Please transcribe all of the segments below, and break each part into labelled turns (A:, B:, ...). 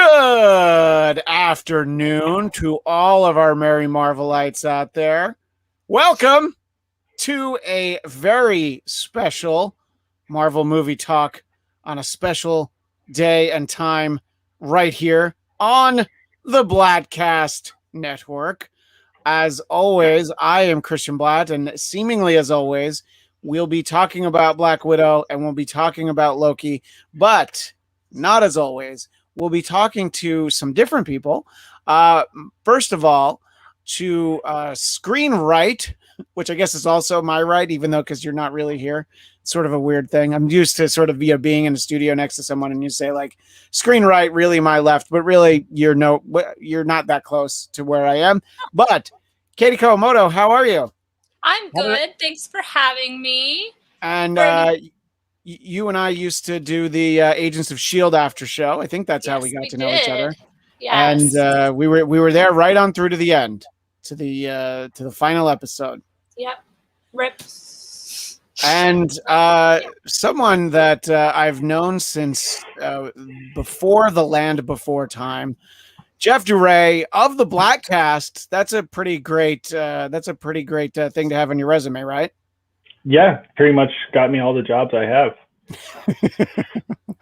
A: Good afternoon to all of our merry Marvelites out there. Welcome to a very special Marvel movie talk on a special day and time right here on the Bladtcast Network. As always, I am Christian Bladt, and seemingly as always, we'll be talking about Black Widow and we'll be talking about Loki, but not as always. We'll be talking to some different people. First of all, to Screenwrite, which I guess is also my right, even though because you're not really here. It's sort of a weird thing. I'm used to sort of being in a studio next to someone and you say like Screenwrite, really my left, but really you're not that close to where I am. But Katie Kawamoto, how are you?
B: I'm good. Thanks for having me.
A: And you and I used to do the Agents of S.H.I.E.L.D. after show. I think that's how we got to know each other.
B: Yes.
A: And we were there right on through to the end, to the final episode.
B: Yep. Rip.
A: And someone that I've known since before the land before time, Jeff Duray of the Bladtcast. That's a pretty great thing to have on your resume, right?
C: Yeah, pretty much got me all the jobs I have.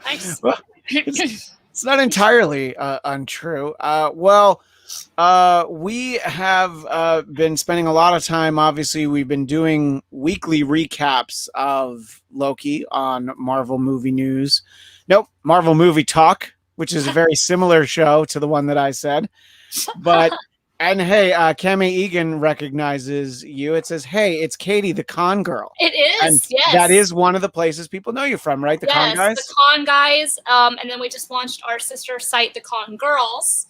B: Nice.
A: Well, it's not entirely untrue. We have been spending a lot of time. Obviously, we've been doing weekly recaps of Loki on Marvel Movie News. Nope, Marvel Movie Talk, which is a very similar show to the one that I said. But and hey, Cami Egan recognizes you. It says, "Hey, it's Katie, the Con Girl."
B: It is.
A: And
B: yes.
A: That is one of the places people know you from, right? The Con Guys.
B: The Con Guys. And then we just launched our sister site, the Con Girls.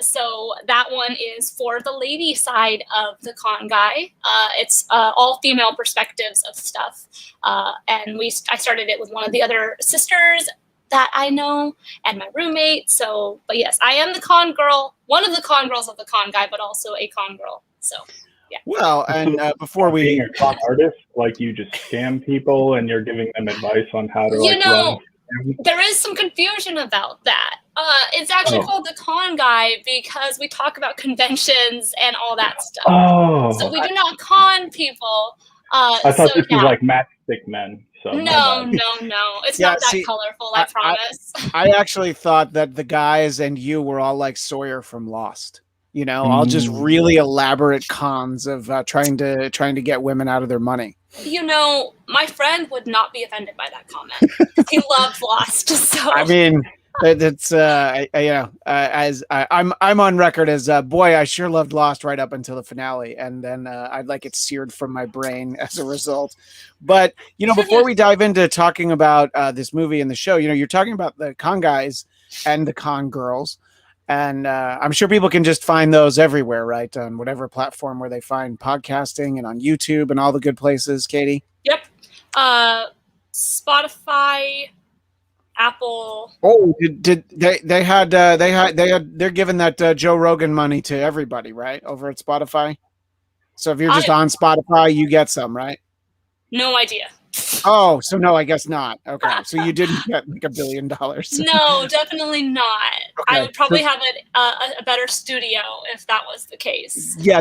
B: So that one is for the lady side of the Con Guy. It's all female perspectives of stuff. And I started it with one of the other sisters that I know and my roommate. So, but yes, I am the Con Girl, one of the Con Girls of the Con Guy, but also a Con Girl. So, yeah.
A: Well, and before we...
C: Being a con artist, like you just scam people and you're giving them advice on how to run.
B: There is some confusion about that. It's actually called the Con Guy because we talk about conventions and all that stuff.
C: Oh.
B: So we do not con people.
C: I thought this was like Matchstick Men. So
B: no. It's not that colorful, I promise.
A: I actually thought that the guys and you were all like Sawyer from Lost. You know, all just really elaborate cons of trying to get women out of their money.
B: You know, my friend would not be offended by that comment. He loved Lost, so.
A: I mean, it's as I'm on record as boy, I sure loved Lost right up until the finale, and then I'd like it seared from my brain as a result. But you know, before we dive into talking about this movie and the show, you know, you're talking about the Con Guys and the Con Girls. And I'm sure people can just find those everywhere, right? On whatever platform where they find podcasting and on YouTube and all the good places, Katie?
B: Yep. Spotify, Apple.
A: Oh, they're giving that Joe Rogan money to everybody, right? Over at Spotify. So if you're just on Spotify, you get some, right?
B: No idea.
A: Oh, so no, I guess not. Okay, so you didn't get like $1 billion.
B: No, definitely not. Okay. I would probably have a better studio if that was the case.
A: Yeah,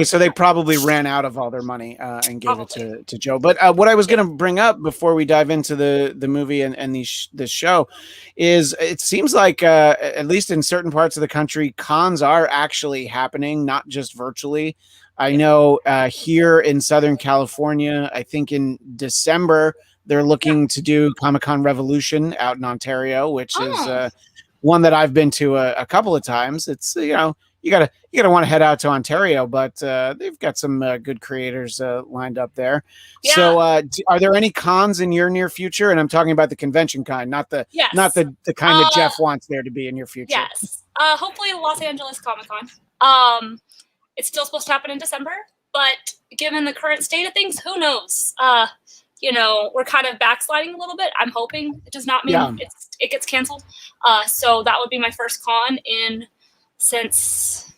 A: so they probably ran out of all their money and gave it to Joe. But what I was going to bring up before we dive into the movie and this show is it seems like at least in certain parts of the country, cons are actually happening, not just virtually. I know here in Southern California, I think in December, they're looking to do Comic-Con Revolution out in Ontario, which is one that I've been to a couple of times. It's, you know, you gotta want to head out to Ontario, but they've got some good creators lined up there. Yeah. So are there any cons in your near future? And I'm talking about the convention kind, not the kind that Jeff wants there to be in your future.
B: Yes. Hopefully Los Angeles Comic-Con. It's still supposed to happen in December, but given the current state of things, who knows? You know, we're kind of backsliding a little bit. I'm hoping it does not mean it gets canceled. So that would be my first con since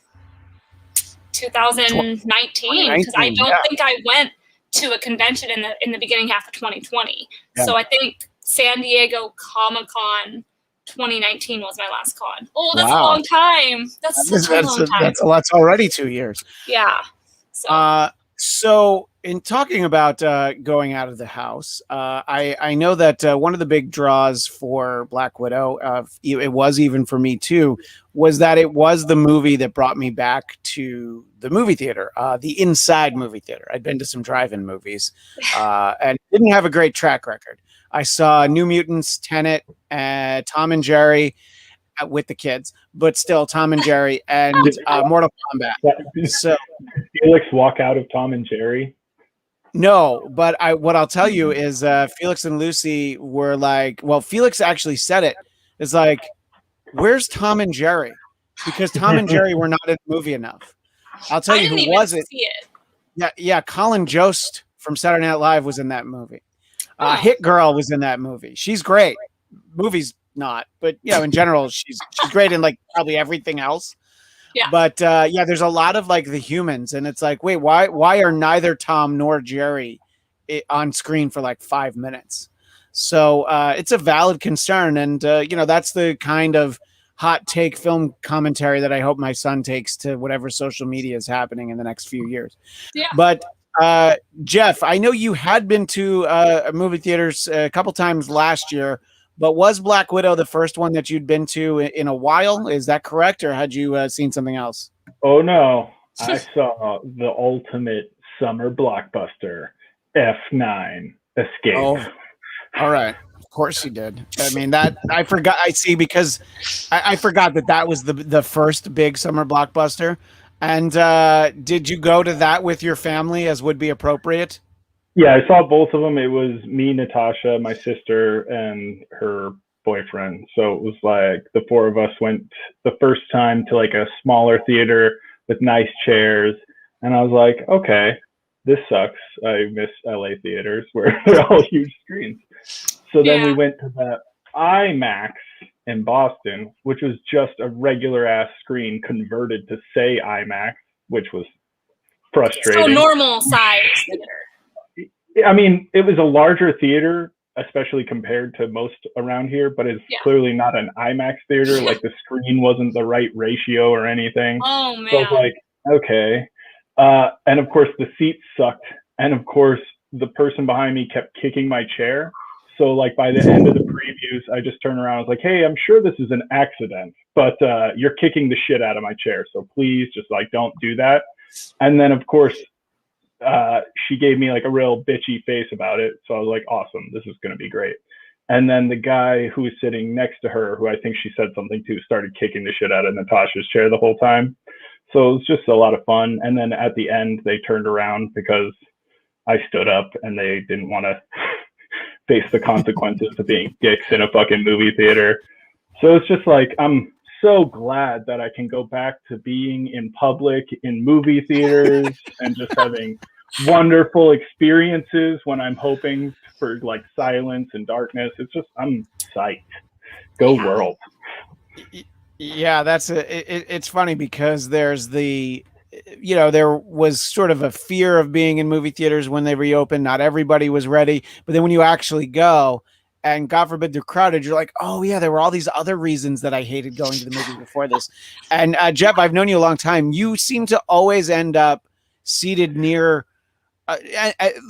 B: 2019, because I don't think I went to a convention in the beginning half of 2020. Yeah. So I think San Diego Comic-Con 2019 was my last con. Oh, that's a
A: Wow.
B: long time. That's such a long time.
A: That's already 2 years.
B: Yeah. So,
A: So in talking about going out of the house, I know that one of the big draws for Black Widow, it was even for me too, was that it was the movie that brought me back to the movie theater, the inside movie theater. I'd been to some drive-in movies and didn't have a great track record. I saw New Mutants, Tenet, Tom and Jerry with the kids, but still Tom and Jerry and Mortal Kombat. So
C: Felix walk out of Tom and Jerry?
A: no, but what I'll tell you is Felix and Lucy were like, well, Felix actually said it. It's like, where's Tom and Jerry? Because Tom and Jerry were not in the movie enough. I'll tell you who was it.
B: See it.
A: Yeah, Colin Jost from Saturday Night Live was in that movie. Hit Girl was in that movie. She's great. Movie's not, but in general, she's great in like probably everything else.
B: Yeah.
A: But there's a lot of like the humans, and it's like, wait, why are neither Tom nor Jerry on screen for like 5 minutes? So it's a valid concern, and that's the kind of hot take film commentary that I hope my son takes to whatever social media is happening in the next few years.
B: Yeah.
A: But Jeff, I know you had been to movie theaters a couple times last year. But was Black Widow the first one that you'd been to in a while? Is that correct, or had you seen something else?
C: Oh, no. I saw the ultimate summer blockbuster, F9, Escape.
A: Oh, all right. Of course you did. I mean, that I forgot. I see, because I forgot that was the first big summer blockbuster. And did you go to that with your family, as would be appropriate?
C: Yeah, I saw both of them. It was me, Natasha, my sister, and her boyfriend. So it was like the four of us went the first time to like a smaller theater with nice chairs. And I was like, okay, this sucks. I miss LA theaters where they're all huge screens. So then we went to the IMAX in Boston, which was just a regular ass screen converted to say IMAX, which was frustrating.
B: So normal size theater.
C: I mean, it was a larger theater, especially compared to most around here, but it's clearly not an IMAX theater. Like the screen wasn't the right ratio or anything.
B: Oh, man.
C: So I was like, okay. And of course, the seats sucked. And of course, the person behind me kept kicking my chair. So like by the end of the previews, I just turned around. I was like, hey, I'm sure this is an accident, but you're kicking the shit out of my chair. So please just like, don't do that. And then of course, she gave me like a real bitchy face about it. So I was like, awesome, this is going to be great. And then the guy who was sitting next to her, who I think she said something to, started kicking the shit out of Natasha's chair the whole time. So it was just a lot of fun. And then at the end, they turned around because I stood up and they didn't want to face the consequences of being dicks in a fucking movie theater. So it's just like, I'm so glad that I can go back to being in public in movie theaters and just having wonderful experiences when I'm hoping for like silence and darkness. It's just, I'm psyched. Go world.
A: Yeah, it's funny because there's there was sort of a fear of being in movie theaters when they reopened. Not everybody was ready, but then when you actually go, and God forbid they're crowded, you're like, oh yeah, there were all these other reasons that I hated going to the movie before this. And Jeff, I've known you a long time. You seem to always end up seated near.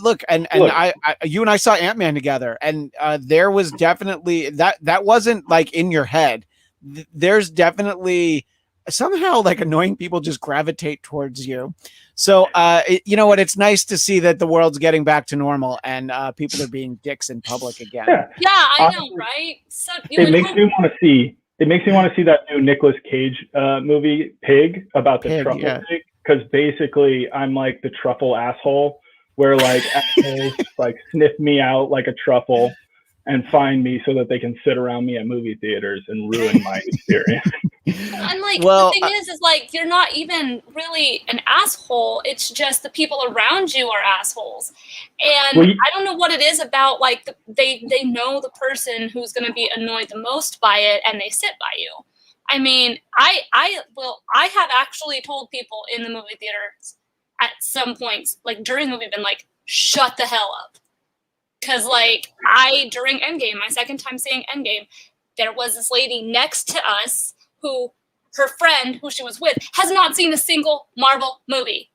A: Look, you and I saw Ant-Man together, and there was definitely that wasn't like in your head. There's definitely somehow like annoying people just gravitate towards you. So, you know what? It's nice to see that the world's getting back to normal and people are being dicks in public again.
B: Yeah, I know, right? So,
C: it makes me want to see. It makes me want to see that new Nicolas Cage movie, Pig, about the truffle pig. Because basically, I'm like the truffle asshole, where like assholes like sniff me out like a truffle and find me so that they can sit around me at movie theaters and ruin my experience.
B: And like the thing is like you're not even really an asshole. It's just the people around you are assholes. And I don't know what it is about like they know the person who's going to be annoyed the most by it, and they sit by you. I mean, I have actually told people in the movie theaters at some points, like during the movie, been like, shut the hell up. Because, like, during Endgame, my second time seeing Endgame, there was this lady next to us who, her friend who she was with, has not seen a single Marvel movie.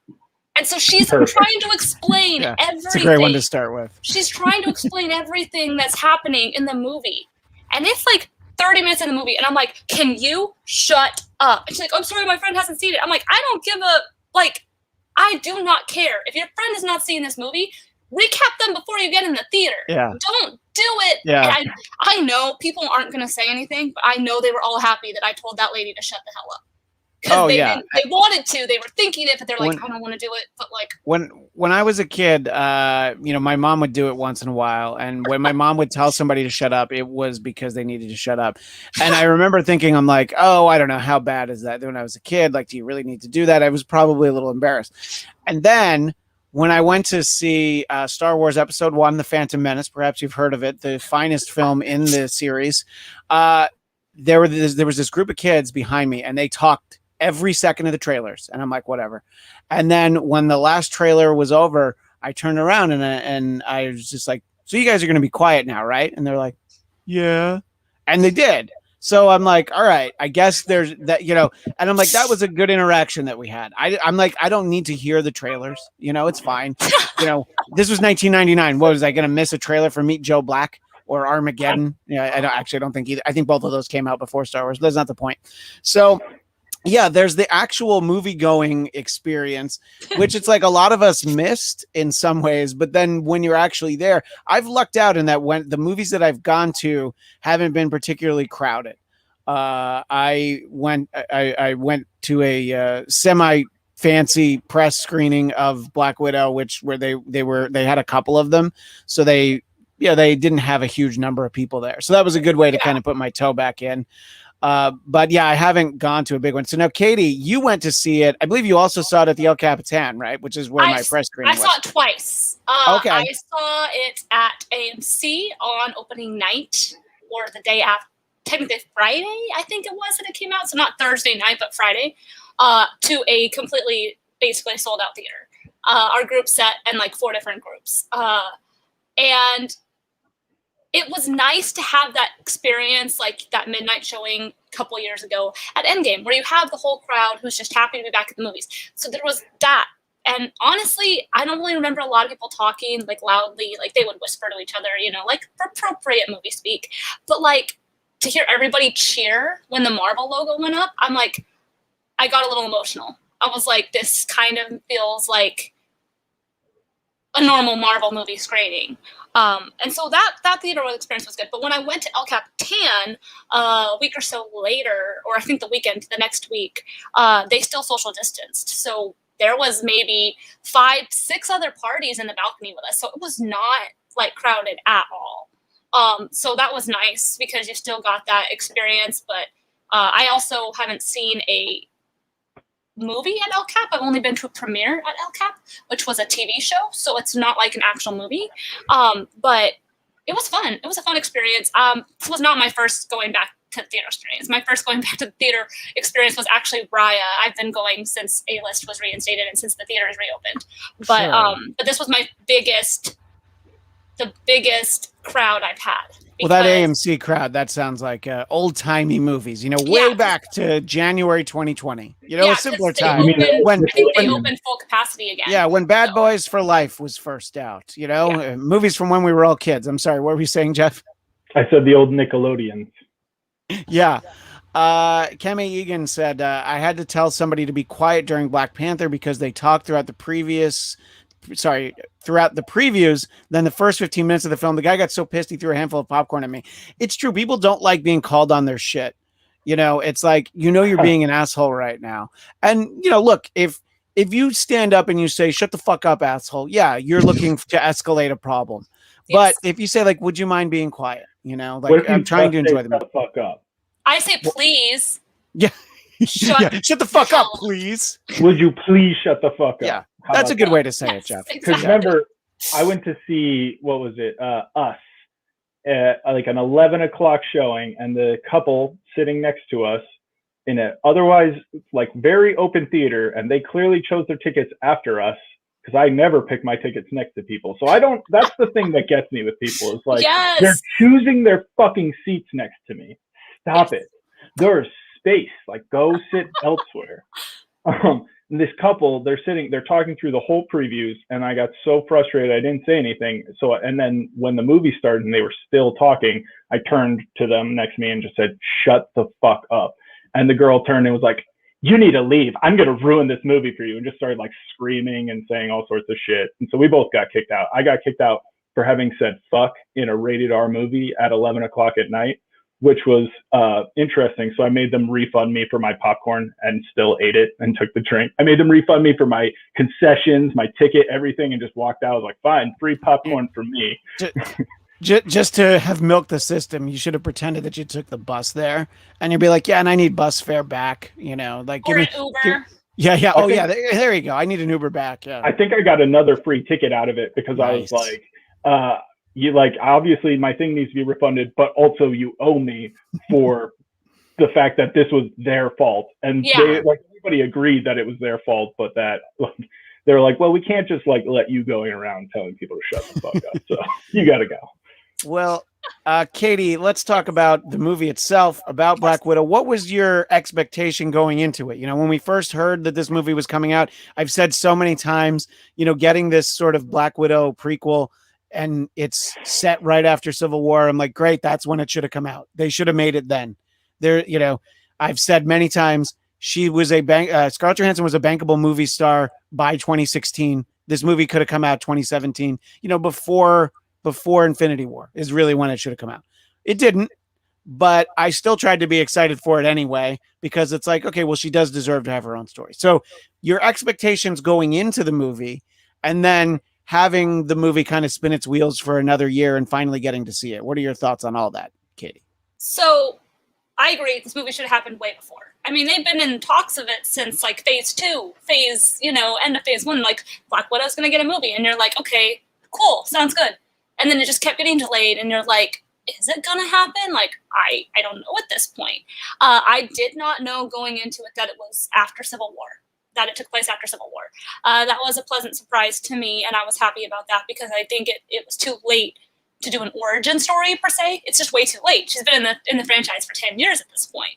B: And so she's trying to explain everything.
A: It's a great one to start with.
B: She's trying to explain everything that's happening in the movie. And it's like 30 minutes in the movie. And I'm like, can you shut up? And she's like, I'm sorry, my friend hasn't seen it. I'm like, I don't give a, like, I do not care. If your friend has not seen this movie, recap them before you get in the theater.
A: Yeah.
B: Don't do it.
A: Yeah.
B: And I know people aren't going to say anything, but I know they were all happy that I told that lady to shut the hell up. Because they wanted to, they were thinking it, but they're like, I don't want to do it. But like
A: when I was a kid, my mom would do it once in a while, and when my mom would tell somebody to shut up, it was because they needed to shut up. And I remember thinking, I'm like, oh, I don't know, how bad is that? When I was a kid, like, do you really need to do that? I was probably a little embarrassed. And then when I went to see Star Wars Episode 1, The Phantom Menace, perhaps you've heard of it, the finest film in the series, there was this group of kids behind me, and they talked every second of the trailers, and I'm like, whatever. And then when the last trailer was over, I turned around and I was just like, so you guys are going to be quiet now, right? And they're like, yeah. And they did. So I'm like, all right, I guess there's that, and I'm like, that was a good interaction that we had. I'm like, I don't need to hear the trailers. It's fine. This was 1999. What was I going to miss a trailer for Meet Joe Black or Armageddon? Yeah, I don't think either. I think both of those came out before Star Wars. But that's not the point. So yeah, there's the actual movie going experience, which it's like a lot of us missed in some ways. But then when you're actually there, I've lucked out in that when the movies that I've gone to haven't been particularly crowded. I went to a semi fancy press screening of Black Widow, where they had a couple of them. So they didn't have a huge number of people there. So that was a good way to kind of put my toe back in. But yeah, I haven't gone to a big one. So now, Katie, you went to see it. I believe you also saw it at the El Capitan, right? Which is where my press screening was.
B: I saw it twice.
A: Okay.
B: I saw it at AMC on opening night, or the day after, technically Friday, I think it was that it came out. So not Thursday night, but Friday, to a completely, basically sold out theater. Our group set and like 4 different groups. And it was nice to have that experience, like that midnight showing a couple years ago at Endgame, where you have the whole crowd who's just happy to be back at the movies. So there was that. And honestly, I don't really remember a lot of people talking like loudly, like they would whisper to each other, like appropriate movie speak. But like to hear everybody cheer when the Marvel logo went up, I'm like, I got a little emotional. I was like, this kind of feels like a normal Marvel movie screening. And so that theater experience was good. But when I went to El Capitan a week or so later, or I think the next week, they still social distanced. So there was maybe 5-6 other parties in the balcony with us. So it was not like crowded at all. So that was nice because you still got that experience. But I also haven't seen a movie at El Cap. I've only been to a premiere at El Cap, which was a TV show, so it's not like an actual movie. But it was fun. It was a fun experience. This was not my first going back to the theater experience. My first going back to the theater experience was actually Raya. I've been going since A-List was reinstated and since the theaters reopened. But but this was the biggest crowd I've had.
A: Well, that AMC crowd, that sounds like old-timey movies, way back to January 2020. A simpler time.
B: I think they opened full capacity again.
A: Yeah, when Bad Boys for Life was first out, movies from when we were all kids. I'm sorry, what were you saying, Jeff?
C: I said the old Nickelodeons.
A: Yeah. Kemi Egan said, I had to tell somebody to be quiet during Black Panther because they talked throughout the previews. Then the first 15 minutes of the film, the guy got so pissed he threw a handful of popcorn at me. It's true. People don't like being called on their shit. It's like, you're being an asshole right now. And, look, if you stand up and you say, shut the fuck up, asshole. Yeah. You're looking to escalate a problem. Yes. But if you say like, would you mind being quiet? I'm trying to enjoy the movie.
C: Fuck up.
B: I say, please.
A: Yeah. Shut the fuck up, please.
C: Would you please shut the fuck up?
A: Yeah. That's a good way to say it, Jeff.
C: Because remember, I went to see, what was it? Us. Like an 11 o'clock showing, and the couple sitting next to us in an otherwise like very open theater, and they clearly chose their tickets after us, because I never pick my tickets next to people. So that's the thing that gets me with people. Is like, they're choosing their fucking seats next to me. stop it. There's space. Like, go sit elsewhere. This couple, they're talking through the whole previews, and I got so frustrated I didn't say anything. So, and then when the movie started and they were still talking, I turned to them next to me and just said, "Shut the fuck up." And the girl turned and was like, "You need to leave. I'm going to ruin this movie for you." And just started like screaming and saying all sorts of shit. And so we both got kicked out. I got kicked out for having said fuck in a rated R movie at 11 o'clock at night, which was interesting. So I made them refund me for my popcorn and still ate it and took the drink. I made them refund me for my concessions, my ticket, everything, and just walked out. I was like, fine, free popcorn for me.
A: Just to have milked the system, you should have pretended that you took the bus there, and you'd be like, yeah, and I need bus fare back, like
B: or an Uber.
A: Yeah. Oh, yeah. There you go. I need an Uber back. Yeah.
C: I think I got another free ticket out of it because I was like, you like, obviously my thing needs to be refunded, but also you owe me for the fact that this was their fault. And they, like, everybody agreed that it was their fault, but that they're like, well, we can't just like let you going around telling people to shut the fuck up. So you got to go.
A: Well, Katie, let's talk about the movie itself, about Black Widow. What was your expectation going into it? When we first heard that this movie was coming out, I've said so many times, getting this sort of Black Widow prequel, and it's set right after Civil War. I'm like, great, that's when it should have come out. They should have made it then. I've said many times, she was Scarlett Johansson was a bankable movie star by 2016. This movie could have come out 2017, before Infinity War is really when it should have come out. It didn't, but I still tried to be excited for it anyway, because it's like, okay, well, she does deserve to have her own story. So your expectations going into the movie, and then having the movie kind of spin its wheels for another year and finally getting to see it. What are your thoughts on all that, Katie?
B: So I agree. This movie should have happened way before. I mean, they've been in talks of it since like phase 2, end of phase 1, like Black Widow's going to get a movie. And you're like, okay, cool. Sounds good. And then it just kept getting delayed. And you're like, is it going to happen? Like, I don't know at this point. I did not know going into it that it was after Civil War. That it took place after Civil War. That was a pleasant surprise to me, and I was happy about that because I think it was too late to do an origin story per se. It's just way too late. She's been in the franchise for 10 years at this point.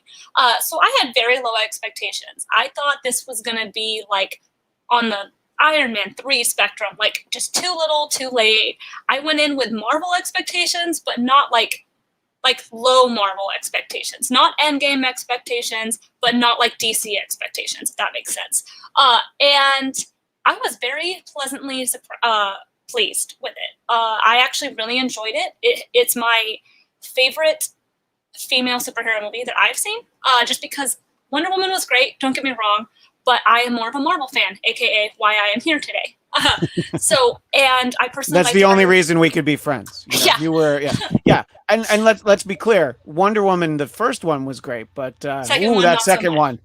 B: So I had very low expectations. I thought this was going to be like on the Iron Man 3 spectrum, like just too little, too late. I went in with Marvel expectations, but not like low Marvel expectations, not Endgame expectations, but not like DC expectations, if that makes sense. And I was very pleasantly pleased with it. I actually really enjoyed it. It's my favorite female superhero movie that I've seen, just because Wonder Woman was great, don't get me wrong, but I am more of a Marvel fan, aka why I am here today. And I personally
A: that's the only reason we could be friends.
B: Yeah.
A: You were, yeah. And let's be clear. Wonder Woman, the first one was great, but that second one.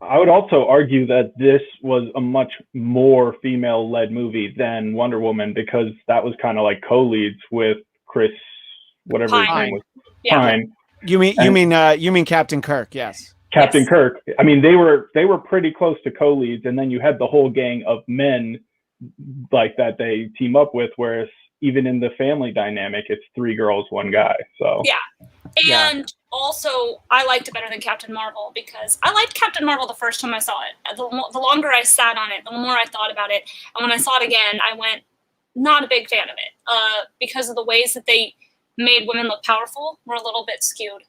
C: I would also argue that this was a much more female-led movie than Wonder Woman, because that was kind of like co-leads with Chris, whatever his name was.
B: Yeah.
C: Pine.
A: You mean Captain Kirk? Yes.
C: Captain Kirk. I mean, they were pretty close to co-leads, and then you had the whole gang of men like that they team up with, whereas even in the family dynamic, it's 3 girls, 1 guy. So
B: and also I liked it better than Captain Marvel, because I liked Captain Marvel the first time I saw it. The longer I sat on it, the more I thought about it, and when I saw it again, I went, not a big fan of it, because of the ways that they made women look powerful were a little bit skewed.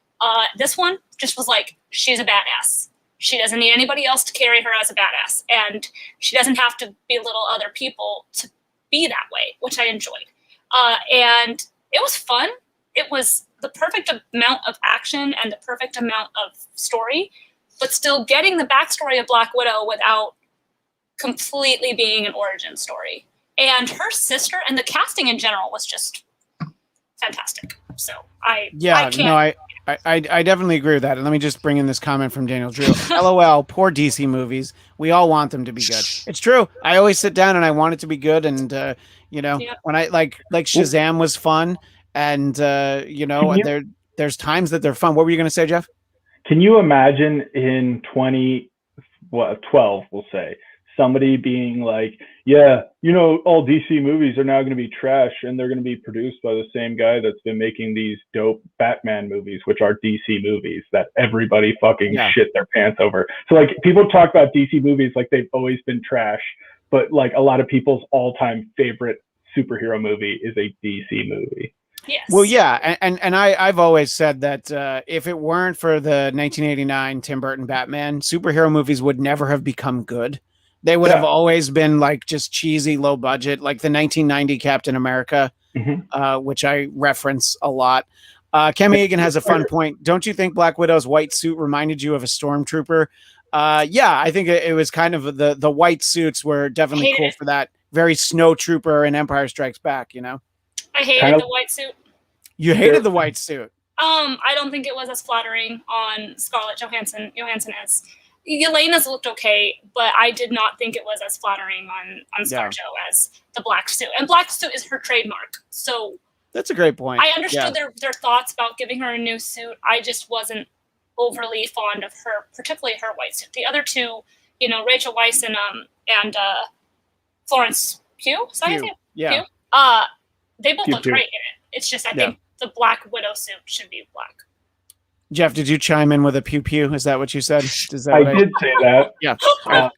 B: This one just was like, she's a badass. She doesn't need anybody else to carry her as a badass, and she doesn't have to belittle other people to be that way, which I enjoyed. And it was fun. It was the perfect amount of action and the perfect amount of story, but still getting the backstory of Black Widow without completely being an origin story. And her sister and the casting in general was just fantastic. So I
A: definitely agree with that. And let me just bring in this comment from Daniel Drew. LOL, poor DC movies. We all want them to be good. It's true. I always sit down and I want it to be good. And, when I like Shazam was fun, and, there's times that they're fun. What were you going to say, Jeff?
C: Can you imagine in 2012, we'll say, somebody being like, yeah, you know, all DC movies are now going to be trash and they're going to be produced by the same guy that's been making these dope Batman movies, which are DC movies that everybody fucking shit their pants over. So like people talk about DC movies like they've always been trash, but like a lot of people's all-time favorite superhero movie is a DC movie.
B: Yes.
A: Well, yeah, and I've always said that if it weren't for the 1989 Tim Burton Batman, superhero movies would never have become good. They would have always been like just cheesy, low budget, like the 1990 Captain America, which I reference a lot. Kemi Egan has a fun point. Don't you think Black Widow's white suit reminded you of a stormtrooper? Yeah, I think it was kind of the white suits were definitely cool for that. Very Snow Trooper and Empire Strikes Back, you know?
B: I hated the white suit.
A: You hated the white suit.
B: I don't think it was as flattering on Scarlett Johansson as Yelena's looked okay, but I did not think it was as flattering on ScarJo as the black suit. And black suit is her trademark. So
A: that's a great point.
B: I understood their thoughts about giving her a new suit. I just wasn't overly fond of her, particularly her white suit. The other two, you know, Rachel Weisz and Florence Pugh.
A: Yeah.
B: Pugh? They both look great in it. It's just I think the Black Widow suit should be black.
A: Jeff, did you chime in with a pew pew? Is that what you said?
C: I did say that.
A: Yeah.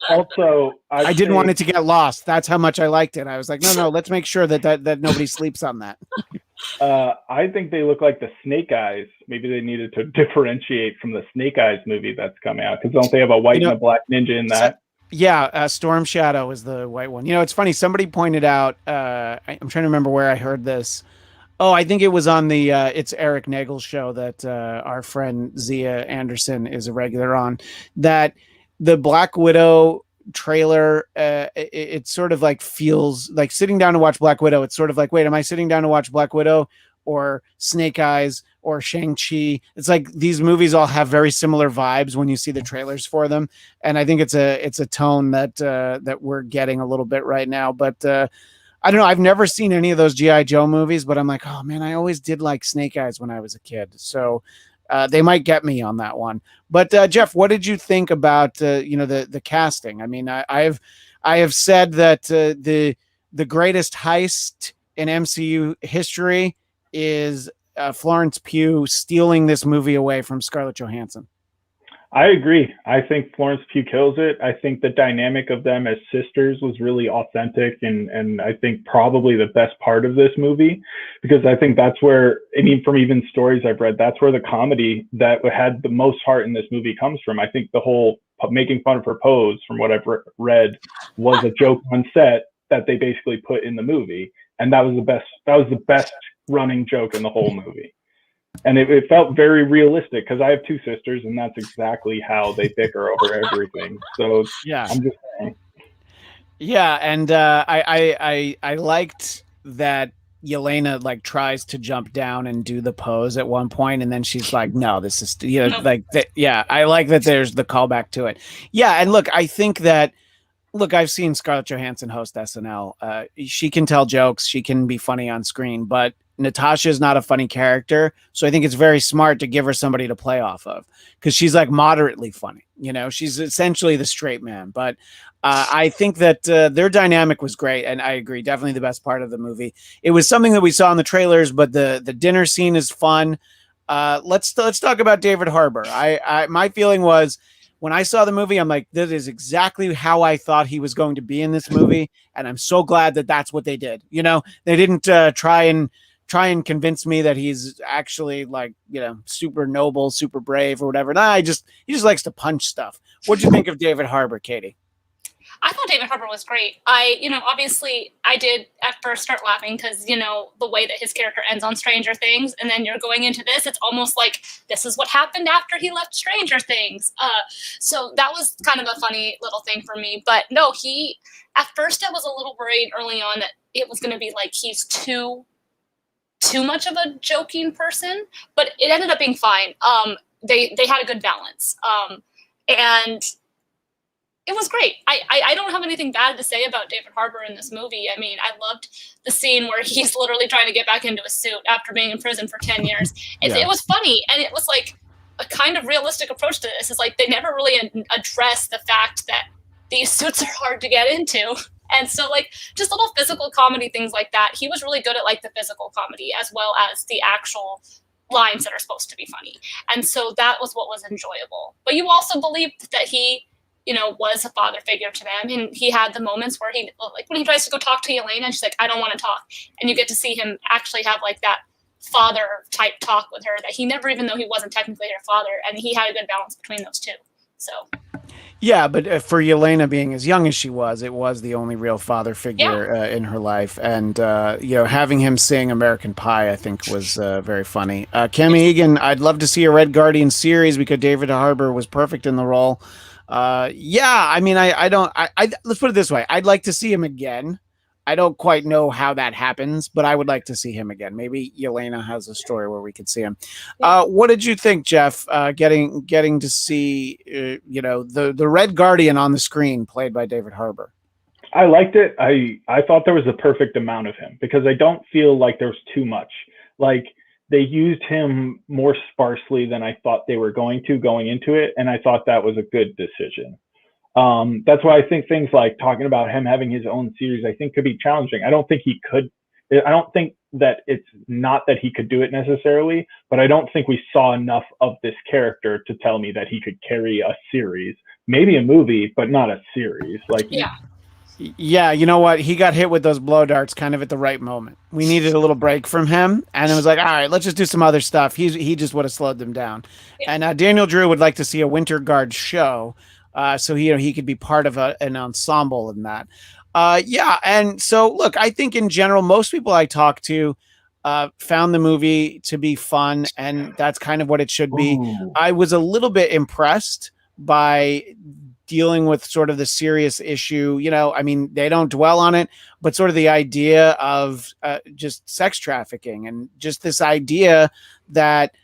C: Also,
A: I didn't want it to get lost. That's how much I liked it. I was like, no, let's make sure that nobody sleeps on that.
C: I think they look like the Snake Eyes. Maybe they needed to differentiate from the Snake Eyes movie that's coming out, because don't they have a white and a black ninja in that?
A: Yeah, Storm Shadow is the white one. You know, it's funny. Somebody pointed out. I'm trying to remember where I heard this. Oh, I think it was on the It's Eric Nagel's show that our friend Zia Anderson is a regular on. That the Black Widow trailer, it sort of like feels like sitting down to watch Black Widow. It's sort of like, wait, am I sitting down to watch Black Widow or Snake Eyes or Shang-Chi? It's like these movies all have very similar vibes when you see the trailers for them, and I think it's a tone that we're getting a little bit right now. But I don't know. I've never seen any of those G.I. Joe movies, but I'm like, oh man, I always did like Snake Eyes when I was a kid. So they might get me on that one. But Jeff, what did you think about the casting? I mean, I have said that the greatest heist in MCU history is Florence Pugh stealing this movie away from Scarlett Johansson.
C: I agree. I think Florence Pugh kills it. I think the dynamic of them as sisters was really authentic, and I think probably the best part of this movie, because I think that's where, I mean, from even stories I've read, that's where the comedy that had the most heart in this movie comes from. I think the whole making fun of her pose, from what I've read, was a joke on set that they basically put in the movie, and that was the best running joke in the whole movie. And it felt very realistic, because I have two sisters, and that's exactly how they bicker over everything. So yeah, I'm just saying.
A: Yeah, and I liked that Yelena like tries to jump down and do the pose at one point, and then she's like, "No, this is like that." Yeah, I like that. There's the callback to it. Yeah, and look, I think that. Look, I've seen Scarlett Johansson host SNL. She can tell jokes. She can be funny on screen, but Natasha is not a funny character. So I think it's very smart to give her somebody to play off of, because she's like moderately funny. You know, she's essentially the straight man. But I think that their dynamic was great. And I agree. Definitely the best part of the movie. It was something that we saw in the trailers, but the dinner scene is fun. Let's talk about David Harbour. My feeling was, when I saw the movie, I'm like, this is exactly how I thought he was going to be in this movie. And I'm so glad that that's what they did. You know, they didn't try and convince me that he's actually like, you know, super noble, super brave or whatever. Nah, he just likes to punch stuff. What'd you think of David Harbour, Katie?
B: I thought David Harbour was great. Obviously I did at first start laughing because, the way that his character ends on Stranger Things, and then you're going into this, it's almost like this is what happened after he left Stranger Things. So that was kind of a funny little thing for me. But no, at first I was a little worried early on that it was going to be like he's too much of a joking person, but it ended up being fine. They had a good balance. And it was great. I don't have anything bad to say about David Harbour in this movie. I mean, I loved the scene where he's literally trying to get back into a suit after being in prison for 10 years. It was funny, and it was like a kind of realistic approach to this. It's like they never really address the fact that these suits are hard to get into. And so, like, just little physical comedy things like that. He was really good at, like, the physical comedy as well as the actual lines that are supposed to be funny. And so that was what was enjoyable. But you also believed that he, you know, was a father figure to them. And he had the moments where he, like, when he tries to go talk to Yelena and she's like, I don't want to talk. And you get to see him actually have, like, that father type talk with her that he never, even though he wasn't technically her father. And he had a good balance between those two. So.
A: Yeah, but for Yelena being as young as she was, it was the only real father figure in her life. And, you know, having him sing American Pie, I think, was very funny. Cami Egan, I'd love to see a Red Guardian series because David Harbour was perfect in the role. Yeah, I mean, I don't, let's put it this way. I'd like to see him again. I don't quite know how that happens, but I would like to see him again. Maybe Yelena has a story where we could see him. What did you think, Jeff? Getting to see, you know, the Red Guardian on the screen, played by David Harbour.
C: I liked it. I thought there was a perfect amount of him because I don't feel like there was too much. Like they used him more sparsely than I thought they were going into it, and I thought that was a good decision. That's why I think things like talking about him having his own series, I think could be challenging. I don't think he could. I don't think that it's not that he could do it necessarily, but I don't think we saw enough of this character to tell me that he could carry a series, maybe a movie, but not a series. Like,
A: yeah, you know what? He got hit with those blow darts kind of at the right moment. We needed a little break from him, and it was like, all right, let's just do some other stuff. He just would have slowed them down. And Daniel Drew would like to see a Winter Guard show. So he could be part of an ensemble in that. Yeah, and so look, I think in general, most people I talk to found the movie to be fun, and that's kind of what it should be. Ooh. I was a little bit impressed by dealing with sort of the serious issue. You know, I mean, they don't dwell on it, but sort of the idea of just sex trafficking and just this idea that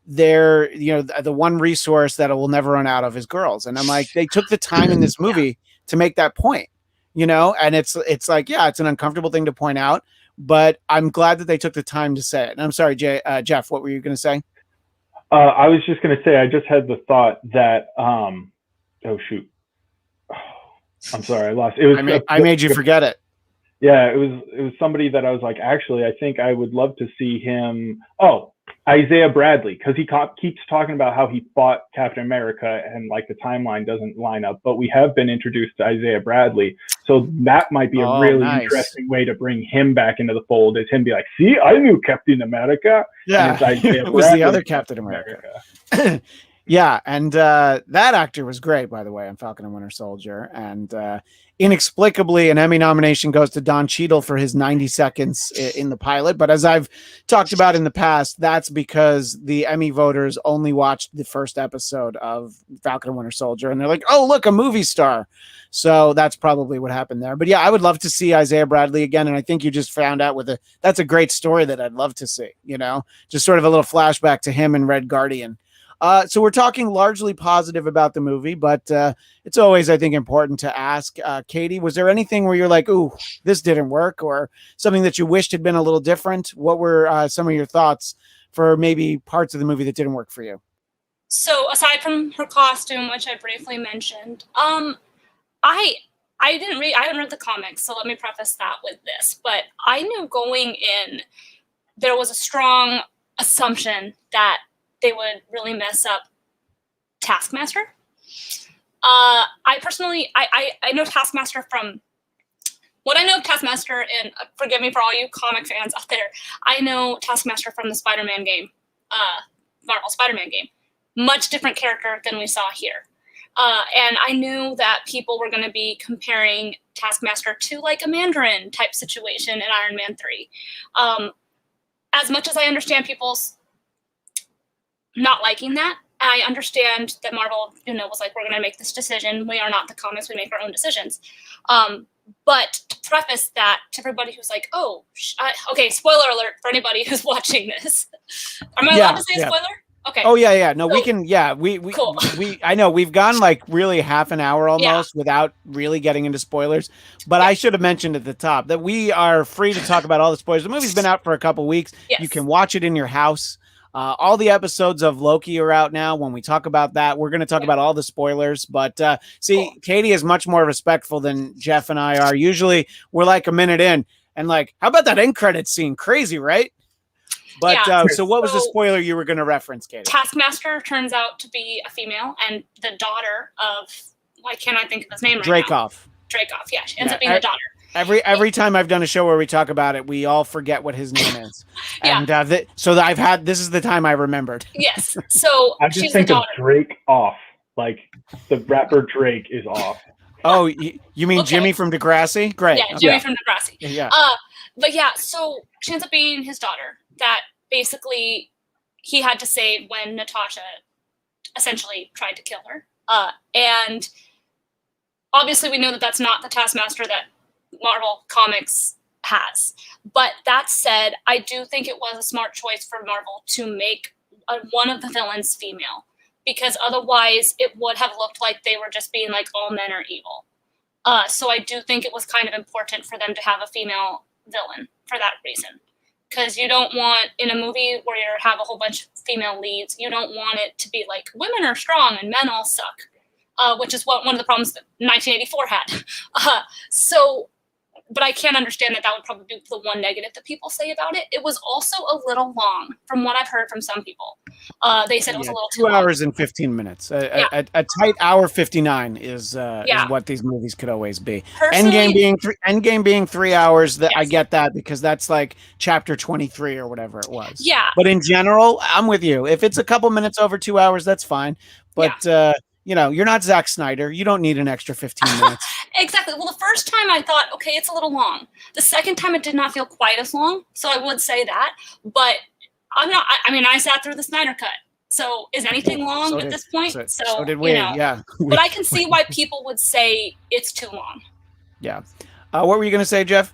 A: they're, you know, the one resource that it will never run out of is girls. And I'm like, they took the time in this movie to make that point, you know, and it's like, yeah, it's an uncomfortable thing to point out, but I'm glad that they took the time to say it. And I'm sorry, Jeff, what were you going to say?
C: I was just going to say, I just had the thought that, oh shoot. I'm sorry. I lost it.
A: I made you forget it.
C: Yeah, it was somebody that I was like, actually, I think I would love to see him. Oh, Isaiah Bradley, because he keeps talking about how he fought Captain America and like the timeline doesn't line up, but we have been introduced to Isaiah Bradley, so that might be a really interesting way to bring him back into the fold. Is him be like, see, I knew Captain America.
A: Yeah, it was the other Captain America. Yeah, and that actor was great, by the way, on Falcon and Winter Soldier. And inexplicably, an Emmy nomination goes to Don Cheadle for his 90 seconds in the pilot. But as I've talked about in the past, that's because the Emmy voters only watched the first episode of Falcon and Winter Soldier. And they're like, oh, look, a movie star. So that's probably what happened there. But yeah, I would love to see Isaiah Bradley again. And I think you just found out that's a great story that I'd love to see, you know, just sort of a little flashback to him and Red Guardian. So we're talking largely positive about the movie, but it's always, I think, important to ask, Katie, was there anything where you're like, ooh, this didn't work, or something that you wished had been a little different? What were some of your thoughts for maybe parts of the movie that didn't work for you?
B: So aside from her costume, which I briefly mentioned, I haven't read the comics, so let me preface that with this, but I knew going in, there was a strong assumption that they would really mess up Taskmaster. I personally, I know Taskmaster from what I know of Taskmaster, and forgive me for all you comic fans out there, I know Taskmaster from the Spider-Man game, Marvel Spider-Man game. Much different character than we saw here. And I knew that people were going to be comparing Taskmaster to like a Mandarin type situation in Iron Man 3. As much as I understand people's not liking that, I understand that Marvel, was like, we're going to make this decision. We are not the comics. We make our own decisions. But to preface that to everybody who's like, oh, okay, spoiler alert for anybody who's watching this. Am I allowed to say a spoiler? Okay.
A: Oh yeah. No, we can. Yeah, cool. I know we've gone like really half an hour almost without really getting into spoilers. But I should have mentioned at the top that we are free to talk about all the spoilers. The movie's been out for a couple weeks.
B: Yes.
A: You can watch it in your house. All the episodes of Loki are out now. When we talk about that, we're going to talk about all the spoilers. But see, Katie is much more respectful than Jeff and I are. Usually we're like a minute in and like, how about that end credit scene? Crazy, right? But so what was the spoiler you were going to reference, Katie?
B: Taskmaster turns out to be a female, and the daughter of, why can't I think of his name right
A: Dreykov.
B: now? Dreykov, yeah. She ends up being the daughter.
A: Every time I've done a show where we talk about it, we all forget what his name is. And this is the time I remembered.
B: Yes. So
C: I just think of Drake off. Like the rapper Drake is off.
A: Oh, you mean Jimmy from Degrassi? Great.
B: Yeah, Jimmy from Degrassi.
A: Yeah.
B: But yeah, so she ends up being his daughter that basically he had to save when Natasha essentially tried to kill her. And obviously we know that that's not the Taskmaster that Marvel Comics has. But that said, I do think it was a smart choice for Marvel to make one of the villains female, because otherwise it would have looked like they were just being like, all men are evil. So I do think it was kind of important for them to have a female villain for that reason. Because you don't want, in a movie where you have a whole bunch of female leads, you don't want it to be like, women are strong and men all suck, which is what one of the problems that 1984 had. But I can understand that would probably be the one negative that people say about it. It was also a little long, from what I've heard from some people. They said it was a little too long.
A: 2 hours and 15 minutes. A tight hour 59 is what these movies could always be. Endgame being 3 hours. I get that, because that's like chapter 23 or whatever it was.
B: Yeah.
A: But in general, I'm with you. If it's a couple minutes over 2 hours, that's fine. But you're not Zack Snyder. You don't need an extra 15 minutes.
B: Exactly. Well, the first time I thought, okay, it's a little long. The second time it did not feel quite as long. So I would say that. But I sat through the Snyder Cut. So is anything long at this point?
A: So did we, yeah.
B: But I can see why people would say it's too long.
A: Yeah. What were you going to say, Jeff?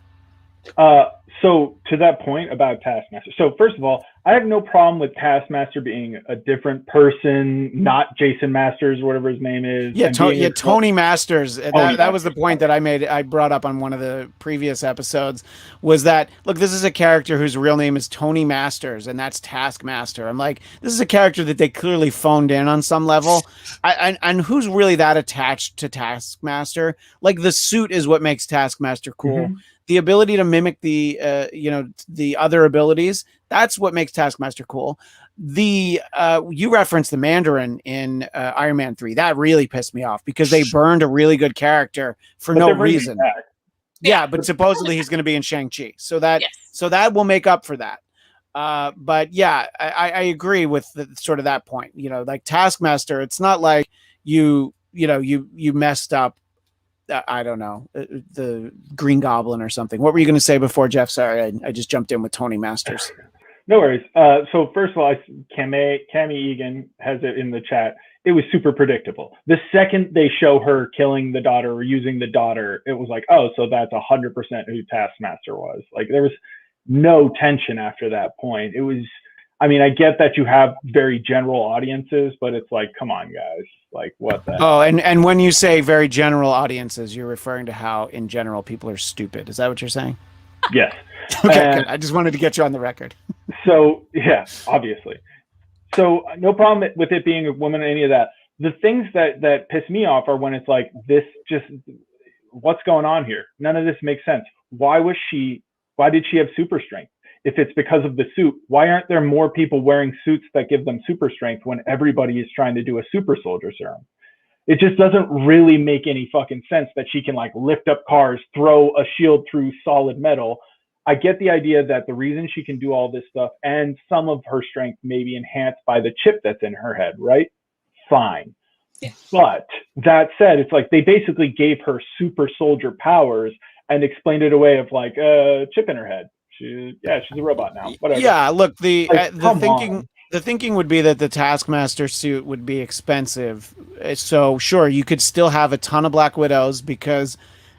C: So to that point about Taskmaster. So first of all, I have no problem with Taskmaster being a different person, not Jason Masters or whatever his name is.
A: Yeah, Tony Masters. That was the point that I brought up on one of the previous episodes, was that, look, this is a character whose real name is Tony Masters, and that's Taskmaster. I'm like, this is a character that they clearly phoned in on some level. And who's really that attached to Taskmaster? Like, the suit is what makes Taskmaster cool. Mm-hmm. The ability to mimic the other abilities, that's what makes Taskmaster cool. You referenced the Mandarin in Iron Man 3. That really pissed me off, because they burned a really good character for no reason. Yeah, but supposedly he's going to be in Shang-Chi. So that will make up for that. But yeah, I agree with sort of that point. Like Taskmaster, it's not like you messed up. I don't know, the Green Goblin or something. What were you going to say before, Jeff? Sorry, I just jumped in with Tony Masters.
C: No worries. So first of all, Cammy Egan has it in the chat. It was super predictable. The second they show her killing the daughter or using the daughter, it was like, oh, so that's 100% who Taskmaster was. Like, there was no tension after that point. It was, I get that you have very general audiences, but it's like, come on, guys. Like, what the hell?
A: Oh, and when you say very general audiences, you're referring to how, in general, people are stupid. Is that what you're saying?
C: Yes.
A: Okay, good. I just wanted to get you on the record.
C: So, yeah, obviously. So, no problem with it being a woman or any of that. The things that piss me off are when it's like, what's going on here? None of this makes sense. Why did she have super strength? If it's because of the suit, why aren't there more people wearing suits that give them super strength when everybody is trying to do a super soldier serum? It just doesn't really make any fucking sense that she can like lift up cars, throw a shield through solid metal. I get the idea that the reason she can do all this stuff and some of her strength may be enhanced by the chip that's in her head, right? Fine. Yeah. But that said, it's like they basically gave her super soldier powers and explained it away of like a chip in her head. She's a robot now. Whatever.
A: Yeah, look, the thinking would be that the Taskmaster suit would be expensive. So sure, you could still have a ton of Black Widows, because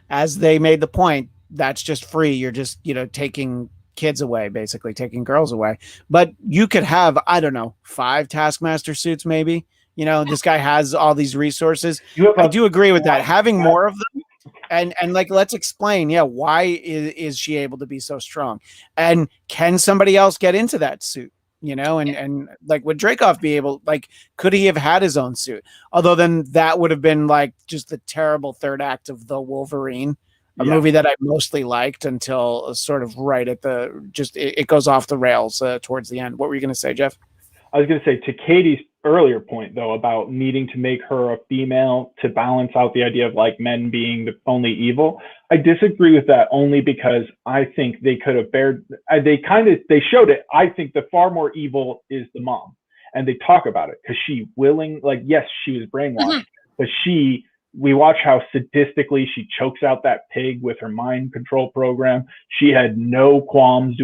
A: as they made the point, that's just free. You're just, taking kids away, basically taking girls away. But you could have, I don't know, 5 Taskmaster suits maybe. This guy has all these resources. I do agree with that. Having more of them. And like, let's explain, why is she able to be so strong? And can somebody else get into that suit? and like would Dreykov be able, like, could he have had his own suit? Although then that would have been like just the terrible third act of The Wolverine, a movie that I mostly liked until sort of right at it goes off the rails towards the end. What were you going to say, Jeff?
C: I was going to say, to Katie's earlier point, though, about needing to make her a female to balance out the idea of like men being the only evil, I disagree with that only because I think they could have they showed it. I think the far more evil is the mom, and they talk about it because yes, she was brainwashed, but we watch how sadistically she chokes out that pig with her mind control program. She had no qualms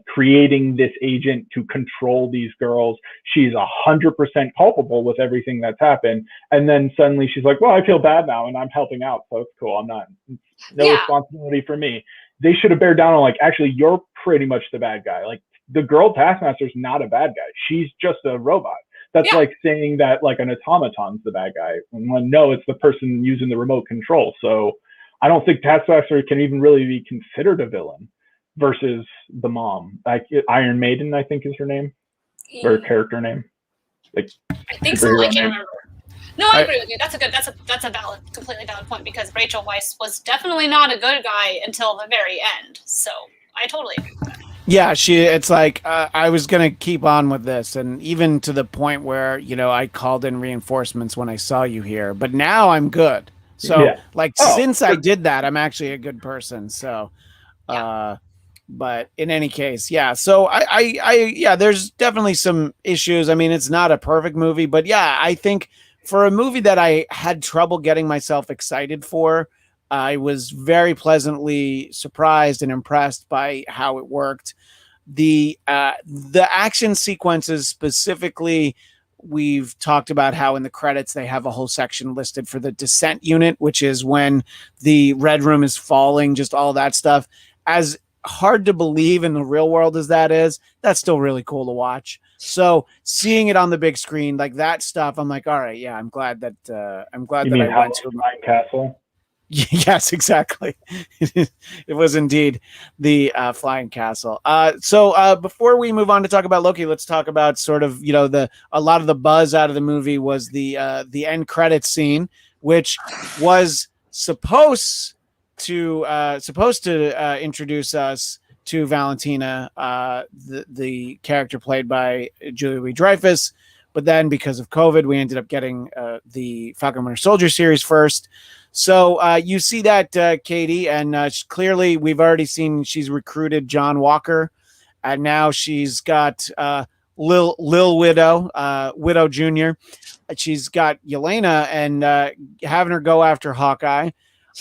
C: creating this agent to control these girls. She's 100% culpable with everything that's happened. And then suddenly she's like, well, I feel bad now and I'm helping out. So it's cool. No responsibility for me. They should have bared down on actually, you're pretty much the bad guy. Like the girl Taskmaster's not a bad guy. She's just a robot. That's like saying that an automaton's the bad guy. No, it's the person using the remote control. So I don't think Taskmaster can even really be considered a villain versus the mom. Iron Maiden, I think is her name, or her character name.
B: I think so. I can't remember. No, I agree with you. That's a completely valid point because Rachel Weisz was definitely not a good guy until the very end. So I totally agree with that.
A: Yeah, it's like I was going to keep on with this, and even to the point where, I called in reinforcements when I saw you here, but now I'm good. So since I did that, I'm actually a good person. So, but in any case, so there's definitely some issues. I mean, it's not a perfect movie, but I think for a movie that I had trouble getting myself excited for, I was very pleasantly surprised and impressed by how it worked. The action sequences specifically, we've talked about how in the credits they have a whole section listed for the descent unit, which is when the Red Room is falling, just all that stuff. As hard to believe in the real world as that is, that's still really cool to watch. So seeing it on the big screen, like that stuff, I'm like, all right, I'm glad that I went to
C: Flying Castle.
A: Yes, exactly. It was indeed the Flying Castle. So before we move on to talk about Loki, let's talk about sort of a lot of the buzz out of the movie was the end credits scene, which was supposed to introduce us to Valentina, the character played by Julia Louis-Dreyfus. But then because of COVID, we ended up getting the Falcon Winter Soldier series first. So you see that, Katie, and clearly we've already seen she's recruited John Walker, and now she's got Lil Widow Jr. She's got Yelena and having her go after Hawkeye.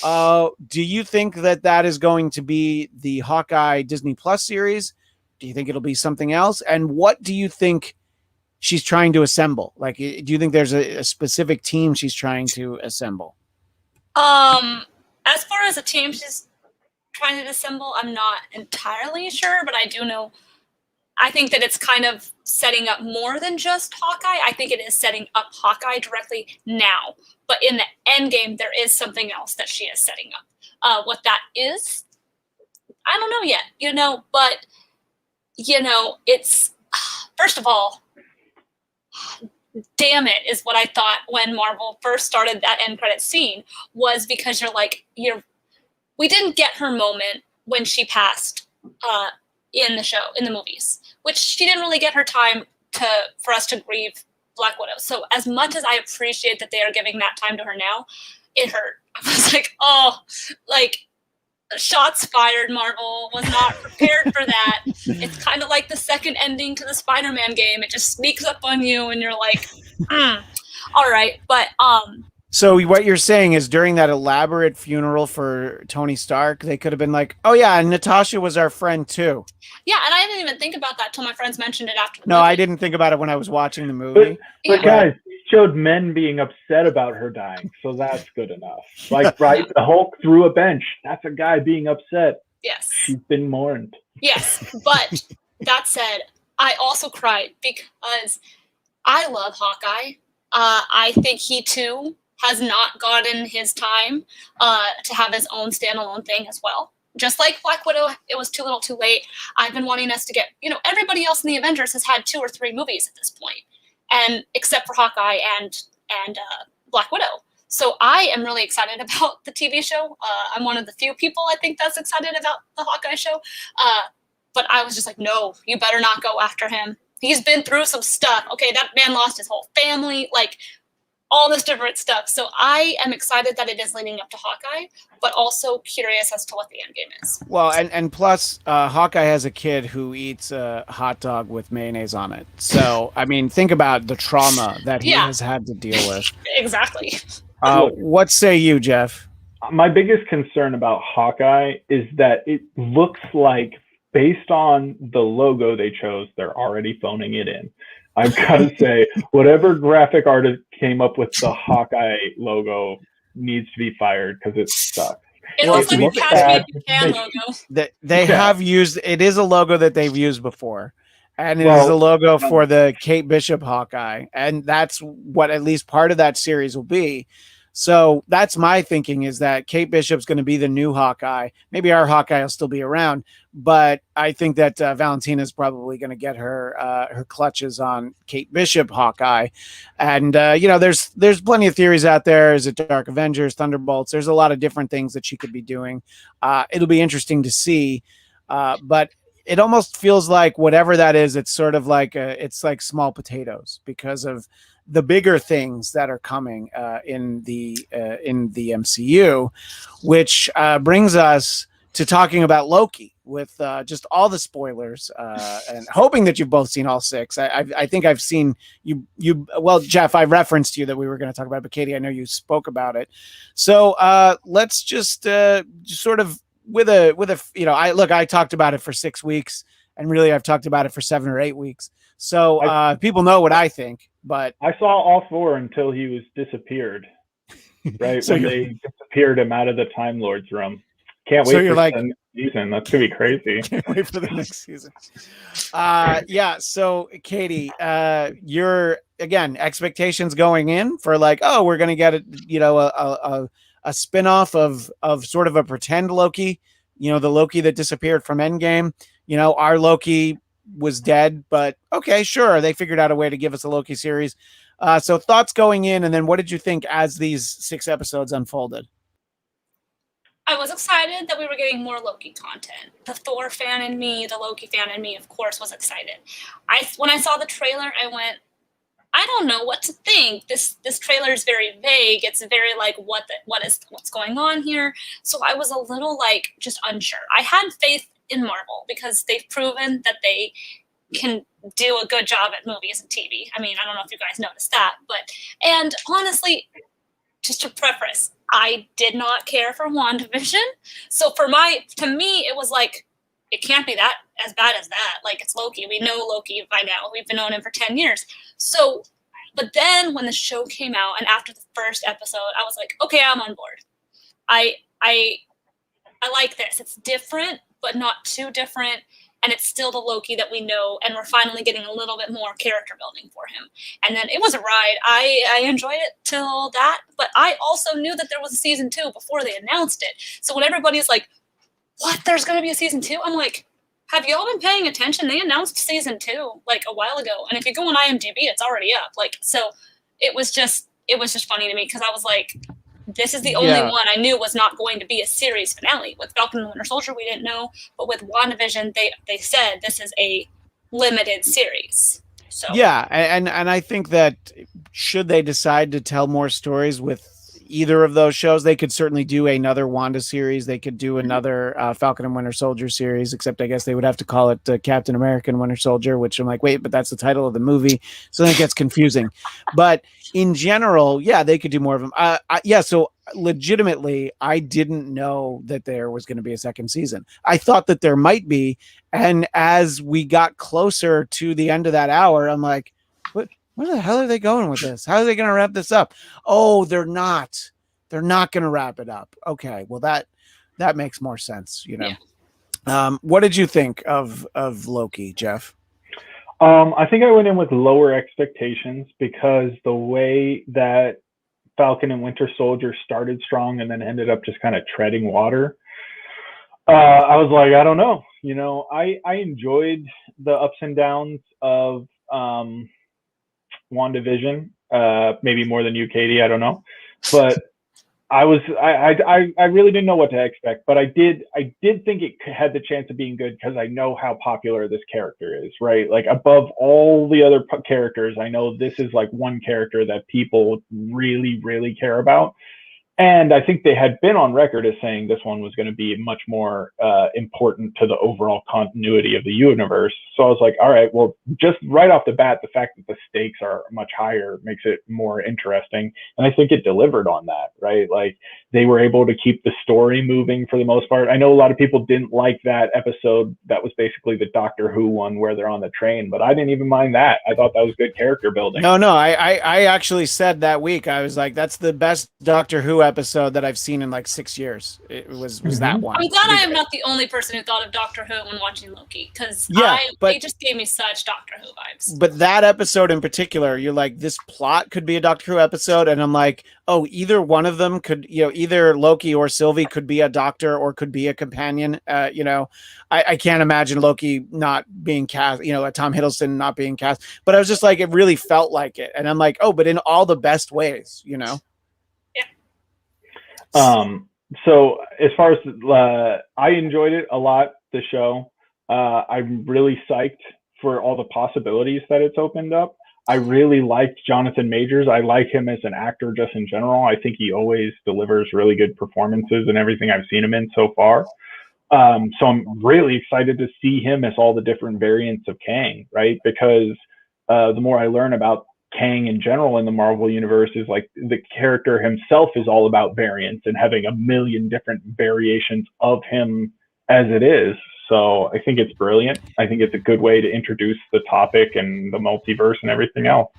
A: Do you think that is going to be the Hawkeye Disney Plus series? Do you think it'll be something else? And what do you think she's trying to assemble? Like, do you think there's a specific team she's trying to assemble?
B: As far as a team she's trying to assemble, I'm not entirely sure, but I do know, I think that it's kind of setting up more than just Hawkeye. I think it is setting up Hawkeye directly now, but in the end game, there is something else that she is setting up. What that is, I don't know yet, but, it's, first of all, damn it is what I thought when Marvel first started that end credit scene, was because we didn't get her moment when she passed in the movies, which she didn't really get her time for us to grieve Black Widow. So as much as I appreciate that they are giving that time to her now, it hurt. I was like, shots fired. Marvel was not prepared for that. It's kind of like the second ending to the Spider-Man game. It just sneaks up on you and you're like, all right. But
A: so what you're saying is during that elaborate funeral for Tony Stark, they could have been like, oh yeah, and Natasha was our friend too.
B: Yeah, and I didn't even think about that till my friends mentioned it after the
A: movie.
B: movie.
A: I didn't think about it when I was watching the movie.
C: But guys, showed men being upset about her dying, so that's good enough. Like, right, the Hulk threw a bench. That's a guy being upset.
B: Yes.
C: She's been mourned.
B: Yes, but that said, I also cried because I love Hawkeye. I think he too has not gotten his time to have his own standalone thing as well. just like Black Widow, it was too little too late. I've been wanting us to get, everybody else in the Avengers has had 2 or 3 movies at this point, and except for Hawkeye and Black Widow. So I am really excited about the TV show. I'm one of the few people I think that's excited about the Hawkeye show. But I was just like, no, you better not go after him. He's been through some stuff. Okay, that man lost his whole family, like all this different stuff. So I am excited that it is leading up to Hawkeye, but also curious as to what the end game is.
A: Well, and plus, Hawkeye has a kid who eats a hot dog with mayonnaise on it. So, I mean, think about the trauma that he has had to deal with.
B: Exactly.
A: What say you, Jeff?
C: My biggest concern about Hawkeye is that it looks like, based on the logo they chose, they're already phoning it in. I've got to say, whatever graphic artist came up with the Hawkeye logo needs to be fired because it sucks.
B: It looks like a Catch Me If You Can logo.
A: They have used, it is a logo that they've used before. And it is a logo for the Kate Bishop Hawkeye. And that's what at least part of that series will be. So that's my thinking, is that Kate Bishop's going to be the new Hawkeye. Maybe our Hawkeye will still be around, but I think that Valentina's probably going to get her clutches on Kate Bishop Hawkeye. And, there's plenty of theories out there. Is it Dark Avengers, Thunderbolts? There's a lot of different things that she could be doing. It'll be interesting to see. But it almost feels like whatever that is, it's sort of like it's like small potatoes because of the bigger things that are coming in the MCU, which brings us to talking about Loki with just all the spoilers and hoping that you've both seen all 6. I think I've seen you. Well, Jeff, I referenced you that we were going to talk about, but Katie, I know you spoke about it. So let's just sort of with a, I talked about it for 6 weeks, and really I've talked about it for 7 or 8 weeks. So people know what I think, but
C: I saw all 4 until he was disappeared. Right. So when they disappeared him out of the Time Lord's room. Can't wait for the next season. That's gonna be crazy.
A: Can't wait for the next season. So Katie, your expectations going in for like, oh, we're gonna get a spin-off of sort of a pretend Loki, the Loki that disappeared from Endgame. Our Loki was dead, but okay, sure. They figured out a way to give us a Loki series. So thoughts going in, and then what did you think as these 6 episodes unfolded?
B: I was excited that we were getting more Loki content. The Thor fan in me, the Loki fan in me, of course, was excited. When I saw the trailer, I went, I don't know what to think. This trailer is very vague. It's very like what's going on here. So I was a little like just unsure. I had faith in Marvel because they've proven that they can do a good job at movies and TV. I mean, I don't know if you guys noticed that, and honestly, just to preface, I did not care for WandaVision. So to me, it was like, it can't be that as bad as that. Like, it's Loki. We know Loki by now. We've been knowing him for 10 years. So, but then when the show came out and after the first episode, I was like, okay, I'm on board. I like this. It's different, but not too different. And it's still the Loki that we know. And we're finally getting a little bit more character building for him. And then it was a ride. I enjoyed it till that. But I also knew that there was a season 2 before they announced it. So when everybody's like, what, there's going to be a season 2? I'm like, have y'all been paying attention? They announced season 2 like a while ago. And if you go on IMDb, it's already up. Like, so it was just funny to me because I was like, this is the only one I knew was not going to be a series finale. With Falcon and the Winter Soldier, we didn't know. But with WandaVision, they said this is a limited series. So
A: yeah, and I think that should they decide to tell more stories with either of those shows, they could certainly do another Wanda series. They could do another Falcon and Winter Soldier series, except I guess they would have to call it Captain America and Winter Soldier, which I'm like, wait, but that's the title of the movie. So then it gets confusing. But in general, yeah, they could do more of them. So legitimately, I didn't know that there was going to be a second season. I thought that there might be. And as we got closer to the end of that hour, I'm like, where the hell are they going with this? How are they going to wrap this up? Oh, they're not. They're not going to wrap it up. Okay, well that makes more sense, Yeah. What did you think of Loki, Jeff?
C: I think I went in with lower expectations because the way that Falcon and Winter Soldier started strong and then ended up just kind of treading water. I was like, I don't know. You know, I enjoyed the ups and downs of WandaVision, maybe more than you, Katie. I don't know, but I really didn't know what to expect, but I did think it had the chance of being good because I know how popular this character is, right? Like above all the other characters, I know this is like one character that people really, really care about. And I think they had been on record as saying this one was going to be much more important to the overall continuity of the universe. So I was like, all right, well, just right off the bat, the fact that the stakes are much higher makes it more interesting. And I think it delivered on that, right? Like they were able to keep the story moving for the most part. I know a lot of people didn't like that episode that was basically the Doctor Who one where they're on the train, but I didn't even mind that. I thought that was good character building.
A: No, I actually said that week, I was like, that's the best Doctor Who episode that I've seen in like 6 years. It was that one.
B: I'm glad I am not the only person who thought of Doctor Who when watching Loki, because they just gave me such Doctor Who vibes.
A: But that episode in particular, you're like, this plot could be a Doctor Who episode, and I'm like, oh, either one of them could, either Loki or Sylvie could be a doctor or could be a companion. I can't imagine Loki not being cast, Tom Hiddleston not being cast, but I was just like, it really felt like it. And I'm like, oh, but in all the best ways,
B: Yeah.
C: So as far as, I enjoyed it a lot, the show. I'm really psyched for all the possibilities that it's opened up. I really liked Jonathan Majors. I like him as an actor just in general. I think he always delivers really good performances in everything I've seen him in so far. So I'm really excited to see him as all the different variants of Kang, right? Because the more I learn about Kang in general in the Marvel universe, is like the character himself is all about variants and having a million different variations of him as it is. So I think it's brilliant. I think it's a good way to introduce the topic and the multiverse and everything else.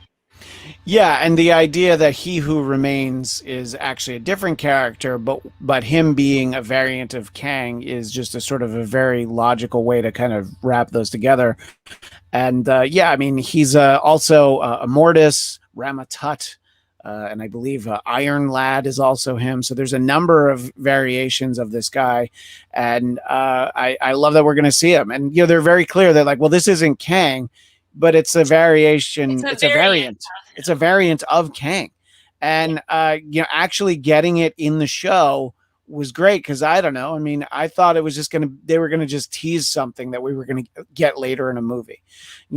A: Yeah, and the idea that He Who Remains is actually a different character, but him being a variant of Kang is just a sort of a very logical way to kind of wrap those together. And I mean, he's also Immortus, Ramatut, and I believe Iron Lad is also him. So there's a number of variations of this guy, and I love that we're going to see him. And they're very clear that like, well, this isn't Kang, but it's a variation. It's a variant. It's a variant of Kang, and actually getting it in the show was great because I don't know. I mean, I thought it was just they were gonna just tease something that we were gonna get later in a movie.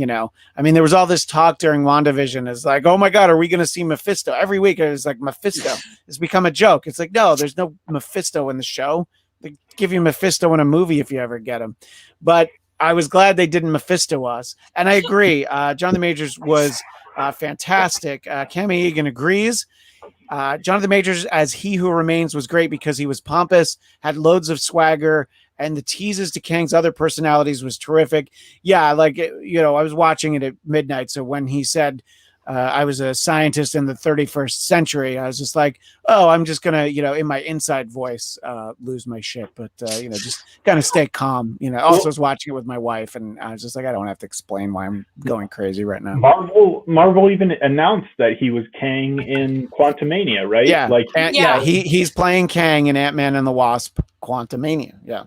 A: I mean, there was all this talk during WandaVision. It's like, oh my God, are we gonna see Mephisto every week? It was like Mephisto. It's become a joke. It's like, no, there's no Mephisto in the show. They give you Mephisto in a movie if you ever get him, but. I was glad they didn't Mephisto us. And I agree. Jonathan Majors was fantastic. Cami Egan agrees. Jonathan Majors as He Who Remains was great because he was pompous, had loads of swagger, and the teases to Kang's other personalities was terrific. Yeah, like, I was watching it at midnight. So when he said, I was a scientist in the 31st century, I was just like, oh, I'm just going to, in my inside voice, lose my shit. But, just kind of stay calm. Also, I was watching it with my wife, and I was just like, I don't have to explain why I'm going crazy right now.
C: Marvel even announced that he was Kang in Quantumania, right?
A: Yeah. He's playing Kang in Ant-Man and the Wasp Quantumania. Yeah.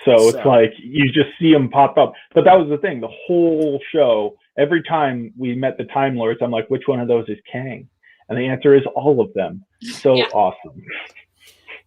C: So it's like you just see him pop up. But that was the thing. The whole show, every time we met the Time Lords, I'm like, which one of those is Kang? And the answer is all of them. So awesome.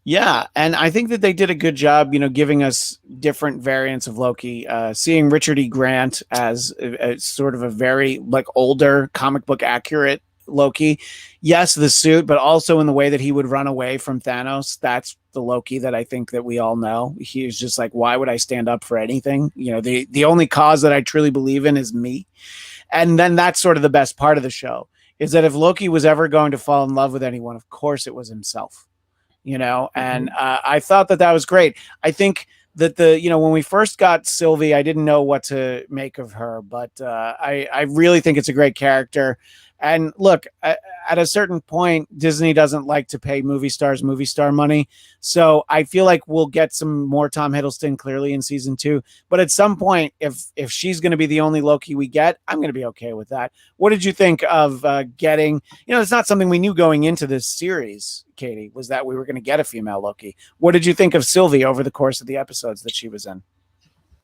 A: Yeah, and I think that they did a good job, giving us different variants of Loki. Seeing Richard E. Grant as a sort of a very older comic book accurate Loki. Yes, the suit, but also in the way that he would run away from Thanos. That's the Loki that I think that we all know. He is just like, why would I stand up for anything? The only cause that I truly believe in is me. And then that's sort of the best part of the show, is that if Loki was ever going to fall in love with anyone, of course it was himself, and I thought that was great. I think that when we first got Sylvie, I didn't know what to make of her, but I really think it's a great character. And look, at a certain point, Disney doesn't like to pay movie stars movie star money. So I feel like we'll get some more Tom Hiddleston clearly in season 2. But at some point, if she's going to be the only Loki we get, I'm going to be okay with that. What did you think of getting, it's not something we knew going into this series, Katie, was that we were going to get a female Loki. What did you think of Sylvie over the course of the episodes that she was in?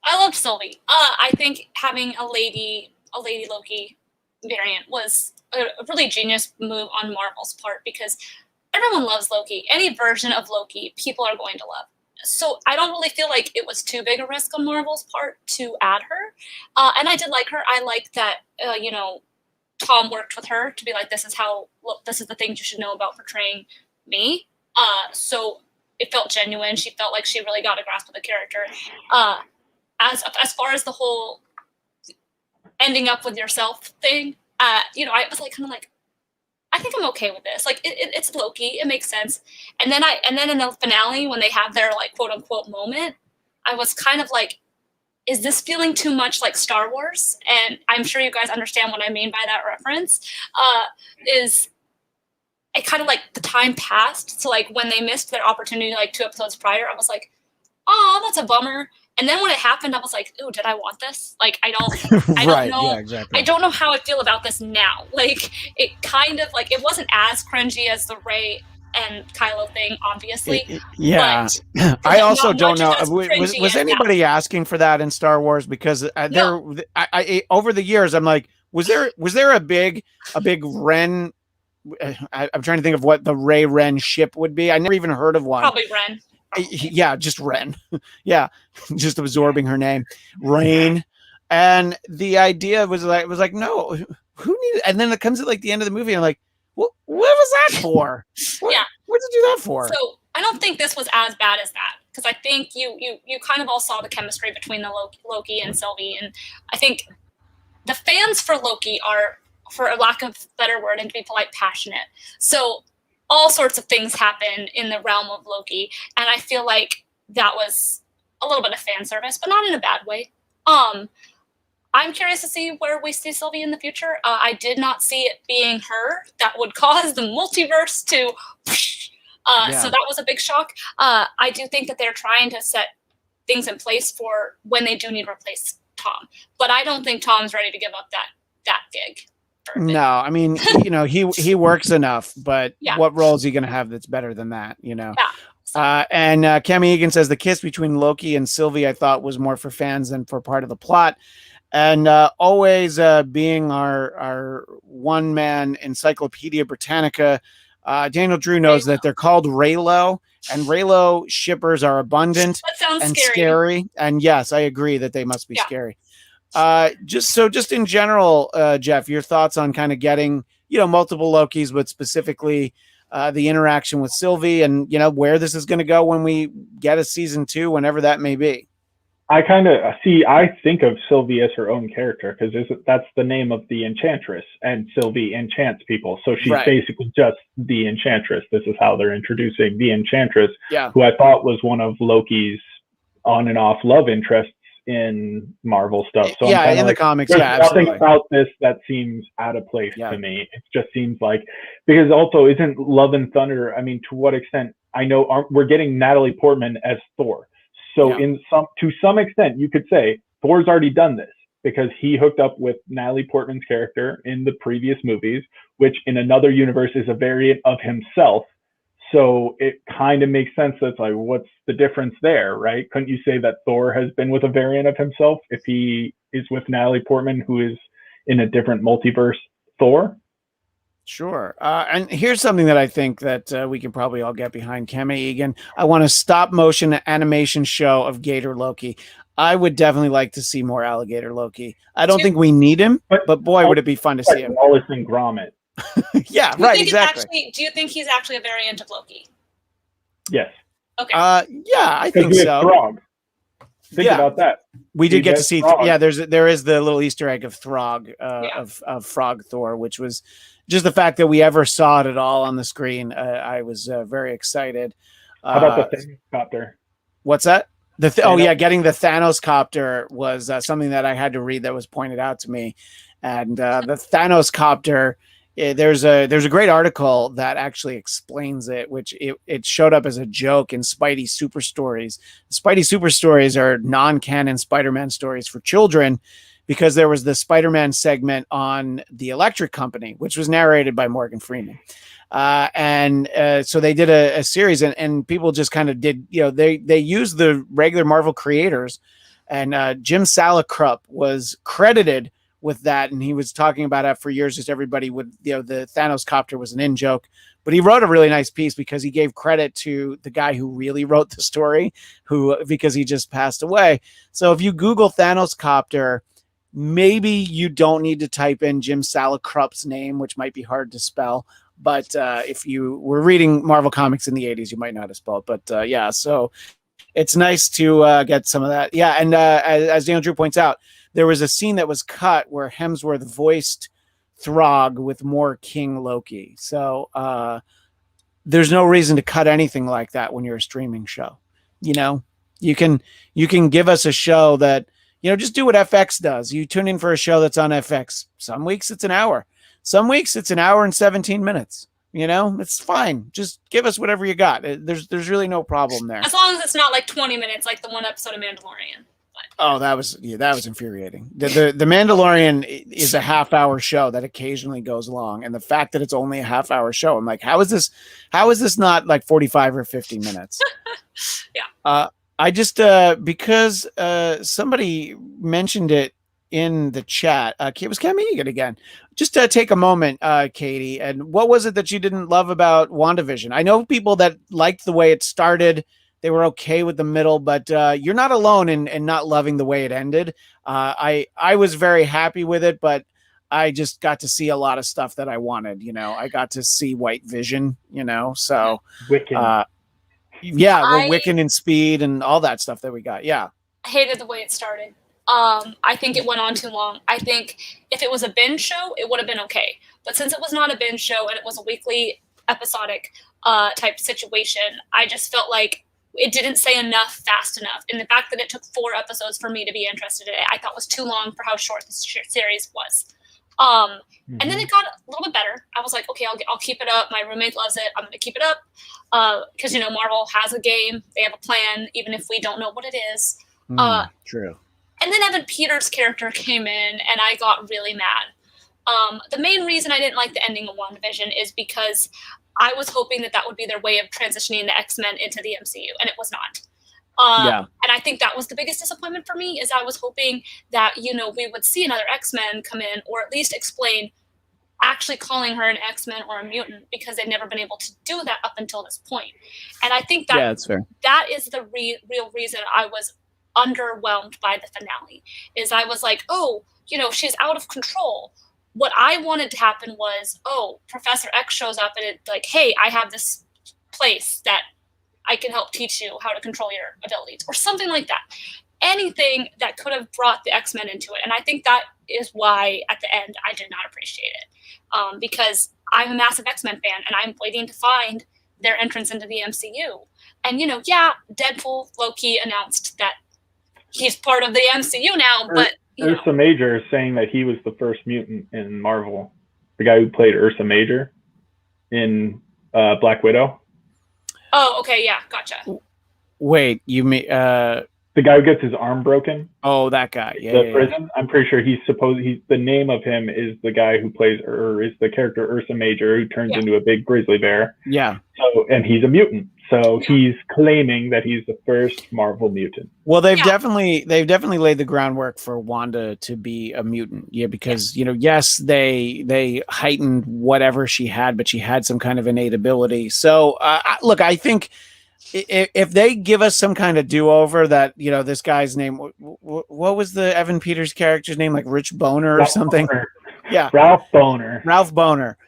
B: I loved Sylvie. I think having a lady Loki variant was a really genius move on Marvel's part, because everyone loves Loki. Any version of Loki, people are going to love. So I don't really feel like it was too big a risk on Marvel's part to add her. And I did like her. I like that, Tom worked with her to be like, this is the things you should know about portraying me. So it felt genuine. She felt like she really got a grasp of the character. As far as the whole ending up with yourself thing, I was like, kind of like, I think I'm okay with this. Like, it's Loki. It makes sense. And then in the finale, when they have their like quote unquote moment, I was kind of like, is this feeling too much like Star Wars? And I'm sure you guys understand what I mean by that reference. Is it kind of like the time passed? So like when they missed their opportunity, like 2 episodes prior, I was like, oh, that's a bummer. And then when it happened, I was like, ooh, did I want this? Like, I don't know.
A: Yeah, exactly.
B: I don't know how I feel about this now. Like, it kind of, like, it wasn't as cringy as the Rey and Kylo thing, obviously.
A: Yeah. I also don't know. Was anybody asking for that in Star Wars? Because
B: No.
A: I over the years, I'm like, was there a big Ren? I'm trying to think of what the Rey Ren ship would be. I never even heard of one.
B: Probably Ren.
A: Yeah, just Ren. Yeah, just absorbing her name, Rain. And the idea was like, no, who needed? And then it comes at like the end of the movie, and I'm like, what was that for?
B: Yeah,
A: what did you do that for?
B: So I don't think this was as bad as that, because I think you kind of all saw the chemistry between the Loki and Sylvie, and I think the fans for Loki are, for a lack of a better word and to be polite, passionate. So all sorts of things happen in the realm of Loki, and I feel like that was a little bit of fan service, but not in a bad way. I'm curious to see where we see Sylvie in the future. I did not see it being her that would cause the multiverse to so that was a big shock. I do think that they're trying to set things in place for when they do need to replace Tom, but I don't think Tom's ready to give up that gig.
A: No, I mean, he works enough, but
B: Yeah.
A: what role is he going to have that's better than that,
B: Yeah.
A: And Cami Egan says the kiss between Loki and Sylvie, I thought, was more for fans than for part of the plot. And always being our one-man Encyclopedia Britannica, Daniel Drew knows that they're called Raylo, and Raylo shippers are abundant
B: That sounds
A: and
B: scary.
A: scary. And yes, I agree that they must be scary. Just in general, Jeff, your thoughts on kind of getting, multiple Lokis, but specifically the interaction with Sylvie, and, where this is going to go when we get a season 2, whenever that may be.
C: I think of Sylvie as her own character, because that's the name of the enchantress, and Sylvie enchants people. So she's basically just the enchantress. This is how they're introducing the enchantress, who I thought was one of Loki's on and off love interests in Marvel stuff. So
A: in the comics,
C: there's
A: absolutely.
C: nothing about this that seems out of place to me. It just seems like, because also isn't Love and Thunder, I mean, to what extent, I know we're getting Natalie Portman as Thor. So to some extent, you could say Thor's already done this, because he hooked up with Natalie Portman's character in the previous movies, which in another universe is a variant of himself. So it kind of makes sense. That's like, what's the difference there, right? Couldn't you say that Thor has been with a variant of himself if he is with Natalie Portman, who is in a different multiverse Thor?
A: Sure. And here's something that I think that we can probably all get behind, Cami Egan. I want a stop motion animation show of Gator Loki. I would definitely like to see more alligator Loki. I don't think we need him, but boy, would it be fun to see him.
C: Wallace and Gromit.
A: Yeah, right, exactly.
B: Do you think he's actually a variant of Loki?
C: Yes.
B: Okay.
A: Yeah, I think so.
C: Throg. Think about that.
A: We did get to see. There is the little Easter egg of Throg, of Frog Thor, which was just the fact that we ever saw it at all on the screen. I was very excited.
C: How about the Thanos copter?
A: What's that? Getting the Thanos copter was something that I had to read that was pointed out to me, and the Thanos copter there's a great article that actually explains it, which it showed up as a joke in Spidey Super Stories. Spidey Super Stories are non-canon Spider-Man stories for children, because there was the Spider-Man segment on the Electric Company, which was narrated by Morgan Freeman. So they did a series, and people just kind of did, they used the regular Marvel creators, and Jim Salicrup was credited with that, and he was talking about it for years. Just everybody would, the Thanos copter was an in joke, but he wrote a really nice piece because he gave credit to the guy who really wrote the story, because he just passed away. So if you Google Thanos copter, maybe you don't need to type in Jim Salicrup's name, which might be hard to spell. But if you were reading Marvel Comics in the 80s, you might know how to spell it. But yeah, so it's nice to get some of that. Yeah, and as Daniel Drew points out, there was a scene that was cut where Hemsworth voiced Throg with more King Loki. So there's no reason to cut anything like that when you're a streaming show. You can give us a show that, just do what FX does. You tune in for a show that's on FX. Some weeks it's an hour. Some weeks it's an hour and 17 minutes. It's fine. Just give us whatever you got. There's really no problem there.
B: As long as it's not like 20 minutes, like the one episode of Mandalorian.
A: Oh, that was infuriating. The Mandalorian is a half-hour show that occasionally goes long, and the fact that it's only a half-hour show, I'm like, how is this not like 45 or 50 minutes?
B: Yeah.
A: I just because somebody mentioned it in the chat. It was Cam Egan again. Just take a moment, Katie. And what was it that you didn't love about WandaVision? I know people that liked the way it started. They were okay with the middle, but you're not alone in not loving the way it ended. I was very happy with it, but I just got to see a lot of stuff that I wanted. I got to see White Vision. So
C: Wiccan.
A: Wiccan and Speed and all that stuff that we got. Yeah,
B: I hated the way it started. I think it went on too long. I think if it was a binge show, it would have been okay. But since it was not a binge show and it was a weekly episodic type situation, I just felt like it didn't say enough fast enough. And the fact that it took 4 episodes for me to be interested in it, I thought was too long for how short this series was. And then it got a little bit better. I was like, okay, I'll keep it up. My roommate loves it. I'm going to keep it up. Because, Marvel has a game. They have a plan, even if we don't know what it is.
A: True.
B: And then Evan Peters' character came in, and I got really mad. The main reason I didn't like the ending of WandaVision is because I was hoping that would be their way of transitioning the X-Men into the MCU, and it was not. And I think that was the biggest disappointment for me, is I was hoping that, we would see another X-Men come in, or at least explain actually calling her an X-Men or a mutant, because they've never been able to do that up until this point. And I think that
A: that's fair.
B: That is the real reason I was underwhelmed by the finale, is I was like, oh, she's out of control. What I wanted to happen was, oh, Professor X shows up and it's like, hey, I have this place that I can help teach you how to control your abilities, or something like that. Anything that could have brought the X-Men into it. And I think that is why at the end I did not appreciate it, because I'm a massive X-Men fan and I'm waiting to find their entrance into the MCU. And, Deadpool, Loki announced that he's part of the MCU now, but
C: Ursa Major is saying that he was the first mutant in Marvel. The guy who played Ursa Major in Black Widow.
B: Oh, okay, yeah, gotcha.
A: Wait, you mean
C: the guy who gets his arm broken?
A: Oh, that guy. Yeah.
C: Prison. I'm pretty sure the name of him is the guy who plays, or is the character Ursa Major, who turns into a big grizzly bear.
A: Yeah.
C: So, and he's a mutant. So he's claiming that he's the first Marvel mutant.
A: Well, they've definitely laid the groundwork for Wanda to be a mutant. Yeah, because yes, they heightened whatever she had, but she had some kind of innate ability. So look, I think if they give us some kind of do-over, that this guy's name, what was the Evan Peters character's name, like Rich Boner or something? Yeah,
C: Ralph Boner.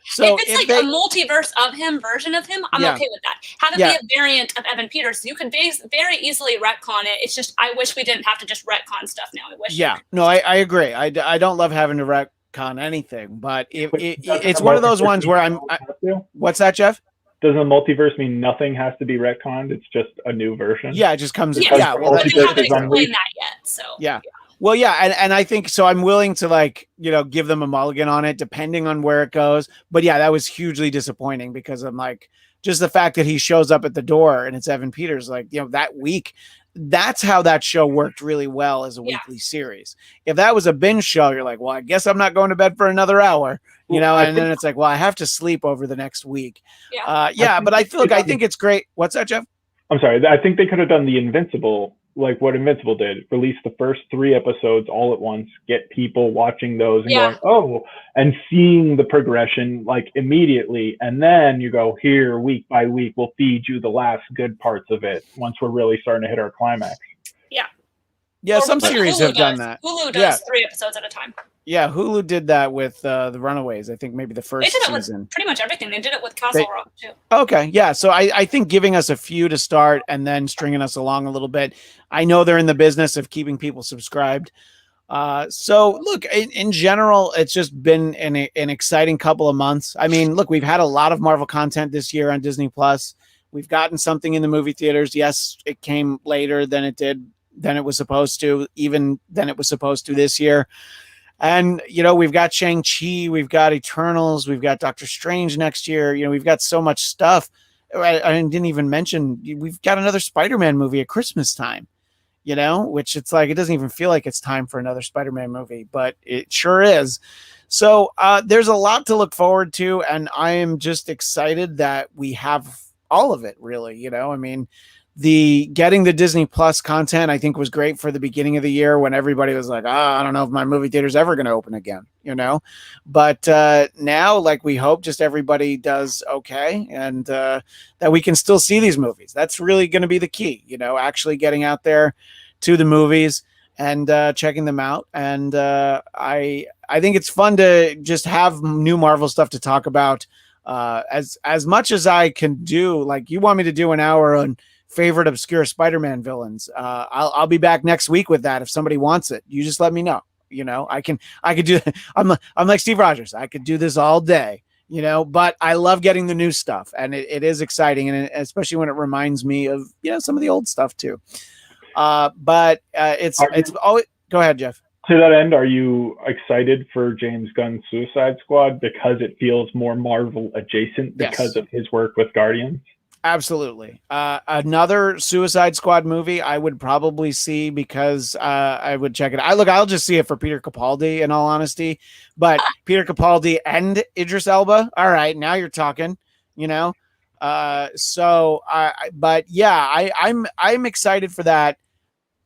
B: So if it's like a multiverse of him, version of him, I'm okay with that. Have it be a variant of Evan Peters. You can very easily retcon it. It's just, I wish we didn't have to just retcon stuff now. I wish.
A: Yeah, no, I agree. I don't love having to retcon anything, but it's one of those ones where what's that, Jeff?
C: Doesn't a multiverse mean nothing has to be retconned? It's just a new version.
A: Yeah, it just comes.
B: Well, they haven't explained that yet. So
A: yeah. Well, yeah, and I think so. I'm willing to like, give them a mulligan on it, depending on where it goes. But yeah, that was hugely disappointing because I'm like, just the fact that he shows up at the door and it's Evan Peters, like, that week, that's how that show worked really well as a weekly series. If that was a binge show, you're like, well, I guess I'm not going to bed for another hour, and then it's like, well, I have to sleep over the next week.
B: Yeah.
A: But I think it's great. What's that, Jeff?
C: I'm sorry. I think they could have done the Invincible, like what Invincible did. Release the first 3 episodes all at once, get people watching those and going, oh, and seeing the progression like immediately. And then you go, here, week by week, we'll feed you the last good parts of it once we're really starting to hit our climax.
B: Yeah.
A: Yeah, some series have done that.
B: Hulu does 3 episodes at a time.
A: Yeah, Hulu did that with the Runaways. I think maybe the first season.
B: They did it with pretty much everything. They did it with Castle Rock too.
A: Okay, yeah. So I think giving us a few to start and then stringing us along a little bit. I know they're in the business of keeping people subscribed. So look, in general, it's just been an exciting couple of months. I mean, look, we've had a lot of Marvel content this year on Disney Plus. We've gotten something in the movie theaters. Yes, it came later than it was supposed to, even than it was supposed to this year. And, we've got Shang-Chi, we've got Eternals, we've got Doctor Strange next year. We've got so much stuff. I didn't even mention, we've got another Spider-Man movie at Christmas time, which it's like, it doesn't even feel like it's time for another Spider-Man movie, but it sure is. So there's a lot to look forward to. And I am just excited that we have all of it, really. I mean, getting the Disney Plus content, I think, was great for the beginning of the year when everybody was like, I don't know if my movie theater's ever going to open again, but now, like, we hope just everybody does okay. And that we can still see these movies. That's really going to be the key, actually getting out there to the movies and checking them out. And I think it's fun to just have new Marvel stuff to talk about as much as I can do. Like, you want me to do an hour on favorite obscure Spider-Man villains. I'll be back next week with that. If somebody wants it, you just let me know. I could do, I'm like Steve Rogers. I could do this all day, but I love getting the new stuff, and it is exciting. And especially when it reminds me of, some of the old stuff too. But it's always, go ahead, Jeff.
C: To that end, are you excited for James Gunn's Suicide Squad because it feels more Marvel adjacent because of his work with Guardians?
A: Absolutely. Another Suicide Squad movie I would probably see because I would check it out. I'll just see it for Peter Capaldi, in all honesty. But Peter Capaldi and Idris Elba, all right, now you're talking, but yeah, I'm excited for that.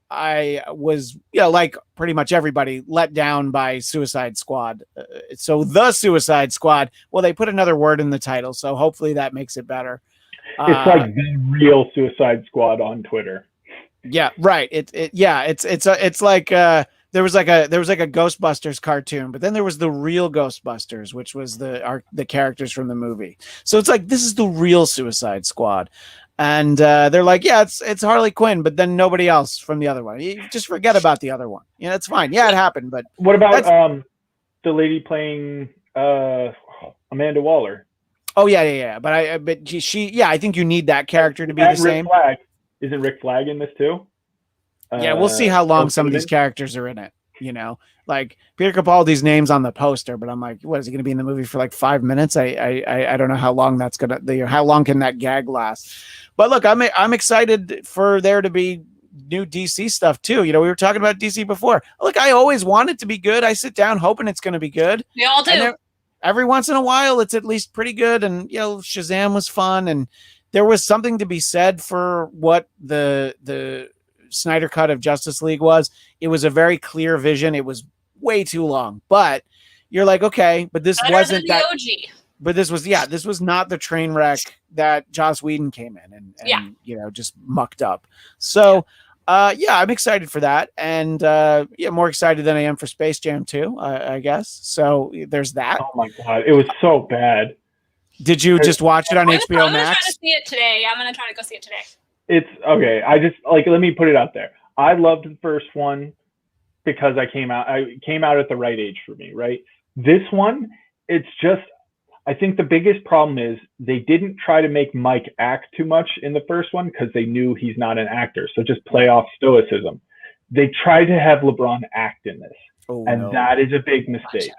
A: I was, like pretty much everybody, let down by Suicide Squad. So the Suicide Squad, well, they put another word in the title, so hopefully that makes it better.
C: It's like the real Suicide Squad on Twitter.
A: Yeah, right. It's like there was like a Ghostbusters cartoon, but then there was the real Ghostbusters, which was the characters from the movie. So it's like, this is the real Suicide Squad. And they're like, yeah, it's Harley Quinn, but then nobody else from the other one. You just forget about the other one. It's fine. Yeah, it happened. But
C: what about the lady playing Amanda Waller?
A: Oh yeah. But she, I think you need that character to be the same.
C: Flag. Isn't Rick Flag in this too?
A: Yeah, we'll see how long some of these characters are in it. Like Peter Capaldi's name's on the poster, but I'm like, what is he going to be in the movie for like 5 minutes? I don't know how long that's gonna. How long can that gag last? But look, I'm excited for there to be new DC stuff too. We were talking about DC before. Look, I always want it to be good. I sit down hoping it's going to be good.
B: We all do.
A: Every once in a while, it's at least pretty good. And, Shazam was fun. And there was something to be said for what the Snyder cut of Justice League was. It was a very clear vision. It was way too long. But you're like, okay, but this wasn't that. OG. But this was not the train wreck that Joss Whedon came in and just mucked up. So, I'm excited for that. And more excited than I am for Space Jam 2, I guess. So there's that.
C: Oh my God. It was so bad.
A: Did you just watch it on HBO Max? I'm going
B: to try to see it today. I'm going to try to go see it today.
C: It's okay. Let me put it out there. I loved the first one because I came out at the right age for me, right? This one, it's just, I think the biggest problem is they didn't try to make Mike act too much in the first one because they knew he's not an actor. So just play off stoicism. they tried to have LeBron act in this, and that is a big mistake.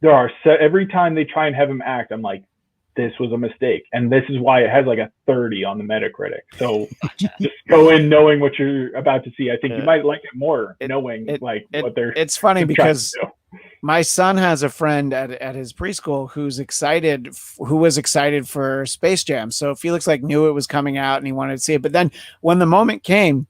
C: There are every time they try and have him act, I'm like, this was a mistake, and this is why it has like a 30 on the Metacritic. So just go in knowing what you're about to see. I think you might like it more knowing what they're.
A: It's funny because my son has a friend at his preschool who was excited for Space Jam. So Felix knew it was coming out and he wanted to see it. But then when the moment came,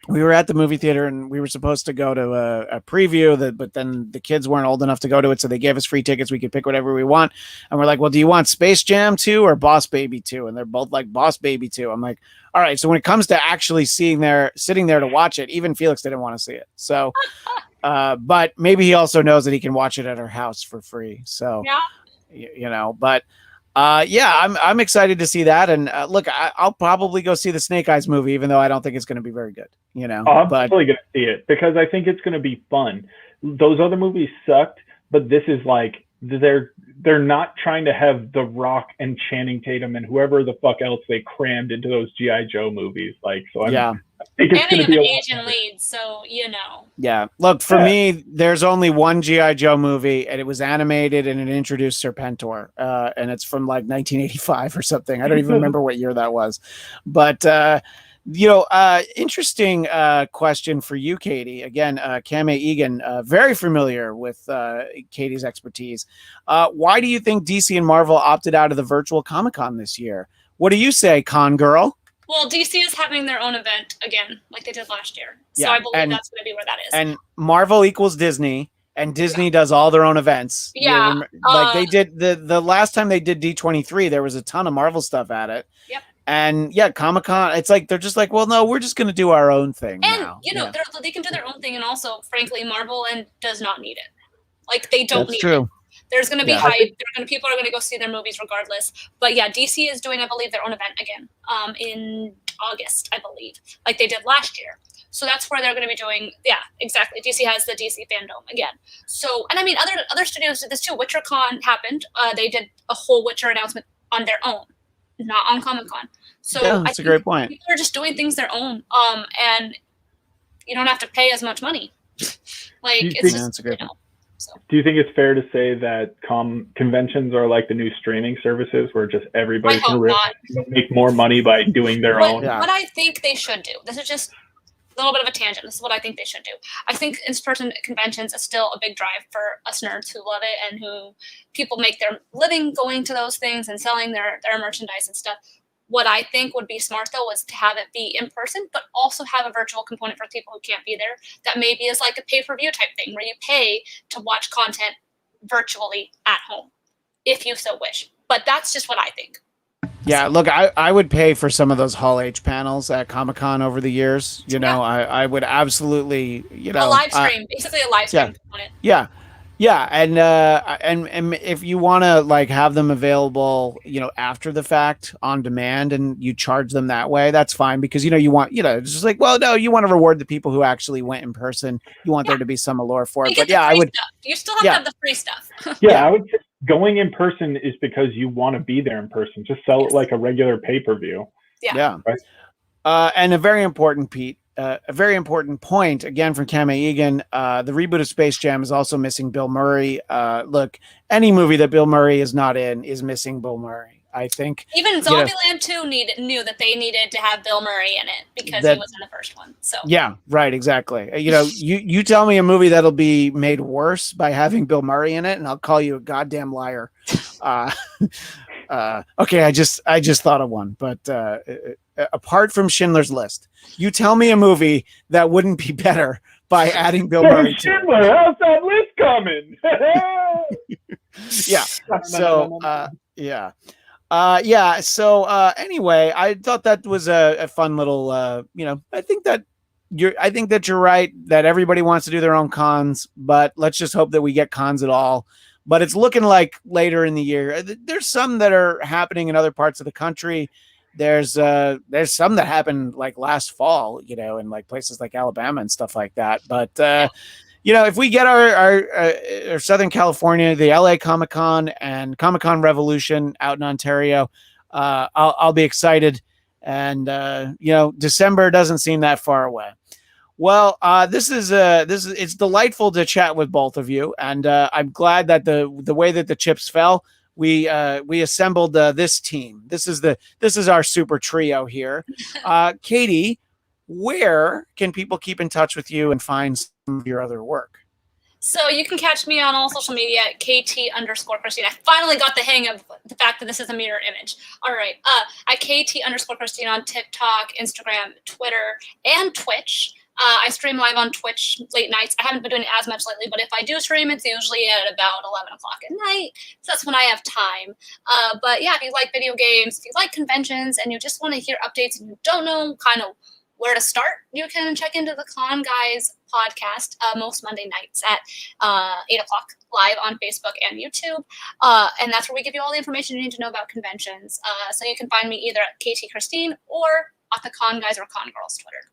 A: we were at the movie theater and we were supposed to go to a preview, but then the kids weren't old enough to go to it. So they gave us free tickets. We could pick whatever we want. And we're like, well, do you want Space Jam 2 or Boss Baby 2? And they're both like Boss Baby 2. I'm like, all right. So when it comes to actually sitting there to watch it, even Felix didn't want to see it. So, but maybe he also knows that he can watch it at our house for free. So, but I'm excited to see that. And look, I'll probably go see the Snake Eyes movie, even though I don't think it's going to be very good.
C: I'm probably going to see it because I think it's going to be fun. Those other movies sucked, but this is like they're not trying to have The Rock and Channing Tatum and whoever the fuck else they crammed into those G.I. Joe movies. I think it's going to be
B: an Asian lead, so
A: Yeah, look, for me, there's only one G.I. Joe movie, and it was animated, and it introduced Serpentor, and it's from 1985 or something. I don't even remember what year that was, but interesting question for you, Katie. Again, Kame Egan, very familiar with Katie's expertise. Why do you think DC and Marvel opted out of the virtual Comic-Con this year? What do you say, Con Girl?
B: Well, DC is having their own event again, like they did last year. So I believe that's going to be where that is.
A: And Marvel equals Disney, and Disney does all their own events.
B: Yeah.
A: They did the last time they did D23, there was a ton of Marvel stuff at it.
B: Yep.
A: And Comic-Con, it's they're just well, no, we're just going to do our own thing now.
B: They can do their own thing, and also, frankly, Marvel does not need it. They don't need
A: true.
B: it. There's going to be hype. People are going to go see their movies regardless. But yeah, DC is doing, I believe, their own event again in August, I believe, like they did last year. So that's where they're going to be doing. Yeah, exactly. DC has the DC Fandom again. So, and I mean, other studios did this too. WitcherCon happened. They did a whole Witcher announcement on their own, not on Comic-Con. So
A: that's a great point.
B: People are just doing things their own. And you don't have to pay as much money. It's just,
A: that's a great point.
B: So.
C: Do you think it's fair to say that conventions are like the new streaming services where just everybody can really make more money by doing their own?
B: What I think they should do, this is just a little bit of a tangent. This is what I think they should do. I think in-person conventions is still a big drive for us nerds who love it and who people make their living going to those things and selling their merchandise and stuff. What I think would be smart, though, was to have it be in person, but also have a virtual component for people who can't be there. That maybe is like a pay-per-view type thing where you pay to watch content virtually at home, if you so wish. But that's just what I think.
A: Yeah, look, I would pay for some of those Hall H panels at Comic-Con over the years. I would absolutely, a
B: live stream, basically a live stream component.
A: Yeah. Yeah, and if you want to have them available, after the fact on demand, and you charge them that way, that's fine because you want it's just you want to reward the people who actually went in person. You want there to be some allure for it. But I would.
B: Stuff. You still have to have the free stuff.
C: I would. Going in person is because you want to be there in person. Just sell it like a regular pay-per-view.
A: Yeah.
C: Right.
A: And a very important point, again, from Kame Egan, the reboot of Space Jam is also missing Bill Murray. Look, any movie that Bill Murray is not in is missing Bill Murray. I think
B: even Zombieland 2 knew that they needed to have Bill Murray in it because he was in the first one. So
A: yeah, right, exactly. You tell me a movie that'll be made worse by having Bill Murray in it, and I'll call you a goddamn liar. Okay, I just thought of one, but apart from Schindler's List, you tell me a movie that wouldn't be better by adding Bill Murray.
C: Schindler, how's that list coming?
A: Yeah. So So anyway, I thought that was a fun little. I think that you're right that everybody wants to do their own cons, but let's just hope that we get cons at all. But it's looking like later in the year. There's some that are happening in other parts of the country. There's some that happened last fall, in places like Alabama and stuff like that. But if we get our Southern California, the LA Comic-Con and Comic-Con Revolution out in Ontario, I'll be excited. And December doesn't seem that far away. Well, this is it's delightful to chat with both of you, and I'm glad that the way that the chips fell, we assembled this team. This is our super trio here. Katie, where can people keep in touch with you and find some of your other work?
B: So you can catch me on all social media at KT_Christine. I finally got the hang of the fact that this is a mirror image. All right. At KT_Christine on TikTok, Instagram, Twitter, and Twitch. I stream live on Twitch late nights. I haven't been doing it as much lately, but if I do stream, it's usually at about 11 o'clock at night. So that's when I have time. But yeah, if you like video games, if you like conventions, and you just want to hear updates and you don't know kind of where to start, you can check into the Con Guys podcast most Monday nights at 8 o'clock live on Facebook and YouTube. And that's where we give you all the information you need to know about conventions. So you can find me either at KT Christine or at the Con Guys or Con Girls Twitter.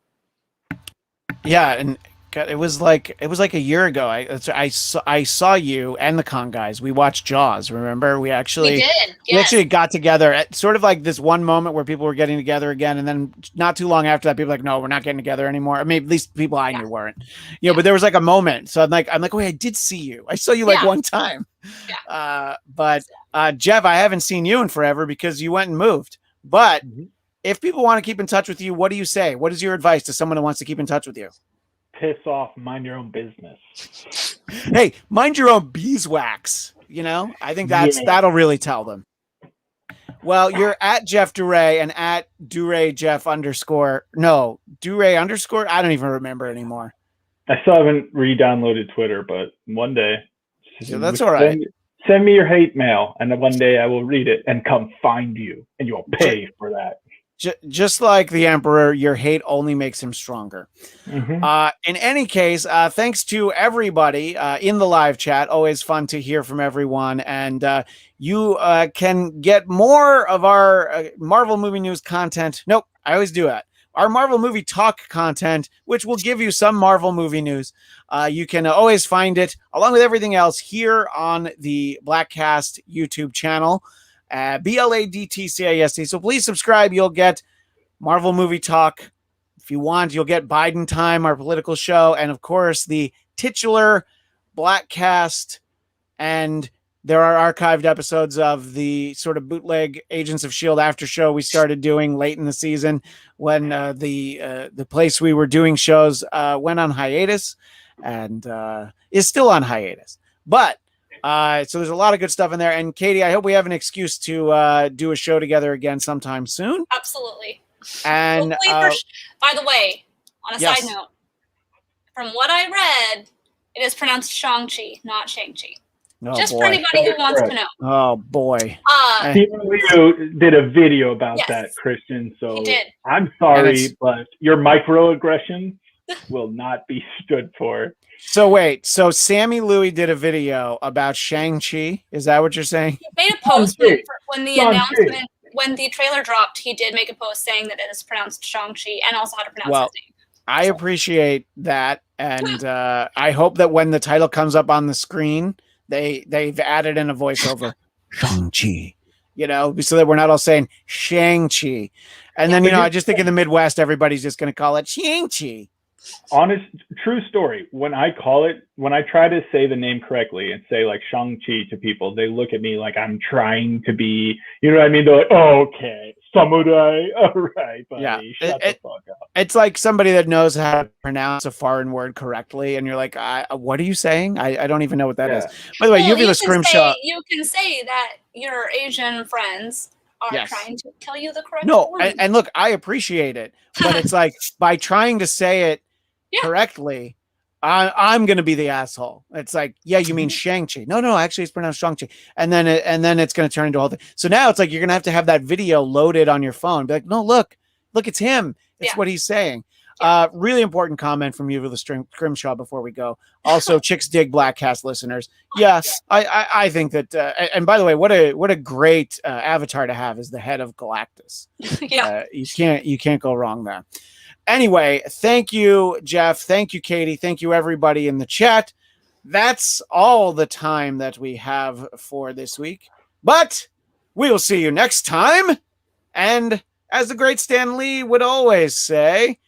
A: Yeah, and God, it was like a year ago. I saw you and the Con Guys. We watched Jaws. Remember, we actually
B: did. Yes.
A: We actually got together at sort of like this one moment where people were getting together again, and then not too long after that, people were like, no, we're not getting together anymore. I mean, at least people I knew weren't. But there was like a moment. So I'm like, wait, I did see you. I saw you like one time.
B: Yeah.
A: But Jeff, I haven't seen you in forever because you went and moved. But if people want to keep in touch with you, what do you say? What is your advice to someone who wants to keep in touch with you?
C: Piss off, mind your own business.
A: Hey, mind your own beeswax. I think that'll really tell them. Well, you're at Jeff Duray and at Duray Jeff _ no, Duray _ I don't even remember anymore.
C: I still haven't re-downloaded Twitter, but one day.
A: Yeah, that's all right.
C: Send me your hate mail, and then one day I will read it and come find you, and you'll pay for that.
A: Just like the Emperor, your hate only makes him stronger. In any case, thanks to everybody in the live chat. Always fun to hear from everyone. And you can get more of our Marvel movie news content. Nope, I always do that. Our Marvel movie talk content, which will give you some Marvel movie news. You can always find it along with everything else here on the Blackcast YouTube channel. BLADTCAST. So please subscribe. You'll get Marvel movie talk. If you want, you'll get Biden Time, our political show, and of course the titular Blackcast. And there are archived episodes of the sort of bootleg Agents of S.H.I.E.L.D. after show we started doing late in the season when the place we were doing shows went on hiatus and is still on hiatus. But so there's a lot of good stuff in there. And Katie, I hope we have an excuse to do a show together again sometime soon.
B: Absolutely.
A: And
B: by the way, on a side note, from what I read, it is pronounced Shang-Chi, not Shang-Chi. Just for anybody who wants to know.
A: Oh boy.
C: Leo did a video about that, Christian. So
B: he did.
C: I'm sorry, but your microaggressions will not be stood for.
A: So wait, so Sammy Louie did a video about Shang-Chi. Is that what you're saying?
B: He made a post when the announcement, when the trailer dropped, he did make a post saying that it is pronounced Shang-Chi and also how to pronounce his name.
A: I appreciate that. And I hope that when the title comes up on the screen, they've added in a voiceover, Shang-Chi, so that we're not all saying Shang-Chi. And then, I just think in the Midwest, everybody's just going to call it Shang-Chi.
C: Honest, true story. When I try to say the name correctly and say like Shang-Chi to people, they look at me like I'm trying to be, you know what I mean? They're like, oh, okay, samurai. All right, buddy, shut the fuck up. It's
A: like somebody that knows how to pronounce a foreign word correctly. And you're like, what are you saying? I don't even know what that is. By the way, you the scrimshaw.
B: You can say that your Asian friends are trying to tell you the correct
A: word. And look, I appreciate it. But it's like by trying to say it correctly, I'm going to be the asshole. It's like, you mean Shang-Chi. No, actually it's pronounced Shang-Chi. And then it's going to turn into a whole thing. So now it's like, you're going to have that video loaded on your phone. Be like, no, look, it's him. It's what he's saying. Really important comment from you, the Scrimshaw, before we go. Also, Chicks Dig Blackcast listeners. Yes, I think that, and by the way, what a great avatar to have as the head of Galactus. You can't go wrong there. Anyway, thank you, Jeff. Thank you, Katie. Thank you, everybody in the chat. That's all the time that we have for this week. But we will see you next time. And as the great Stan Lee would always say,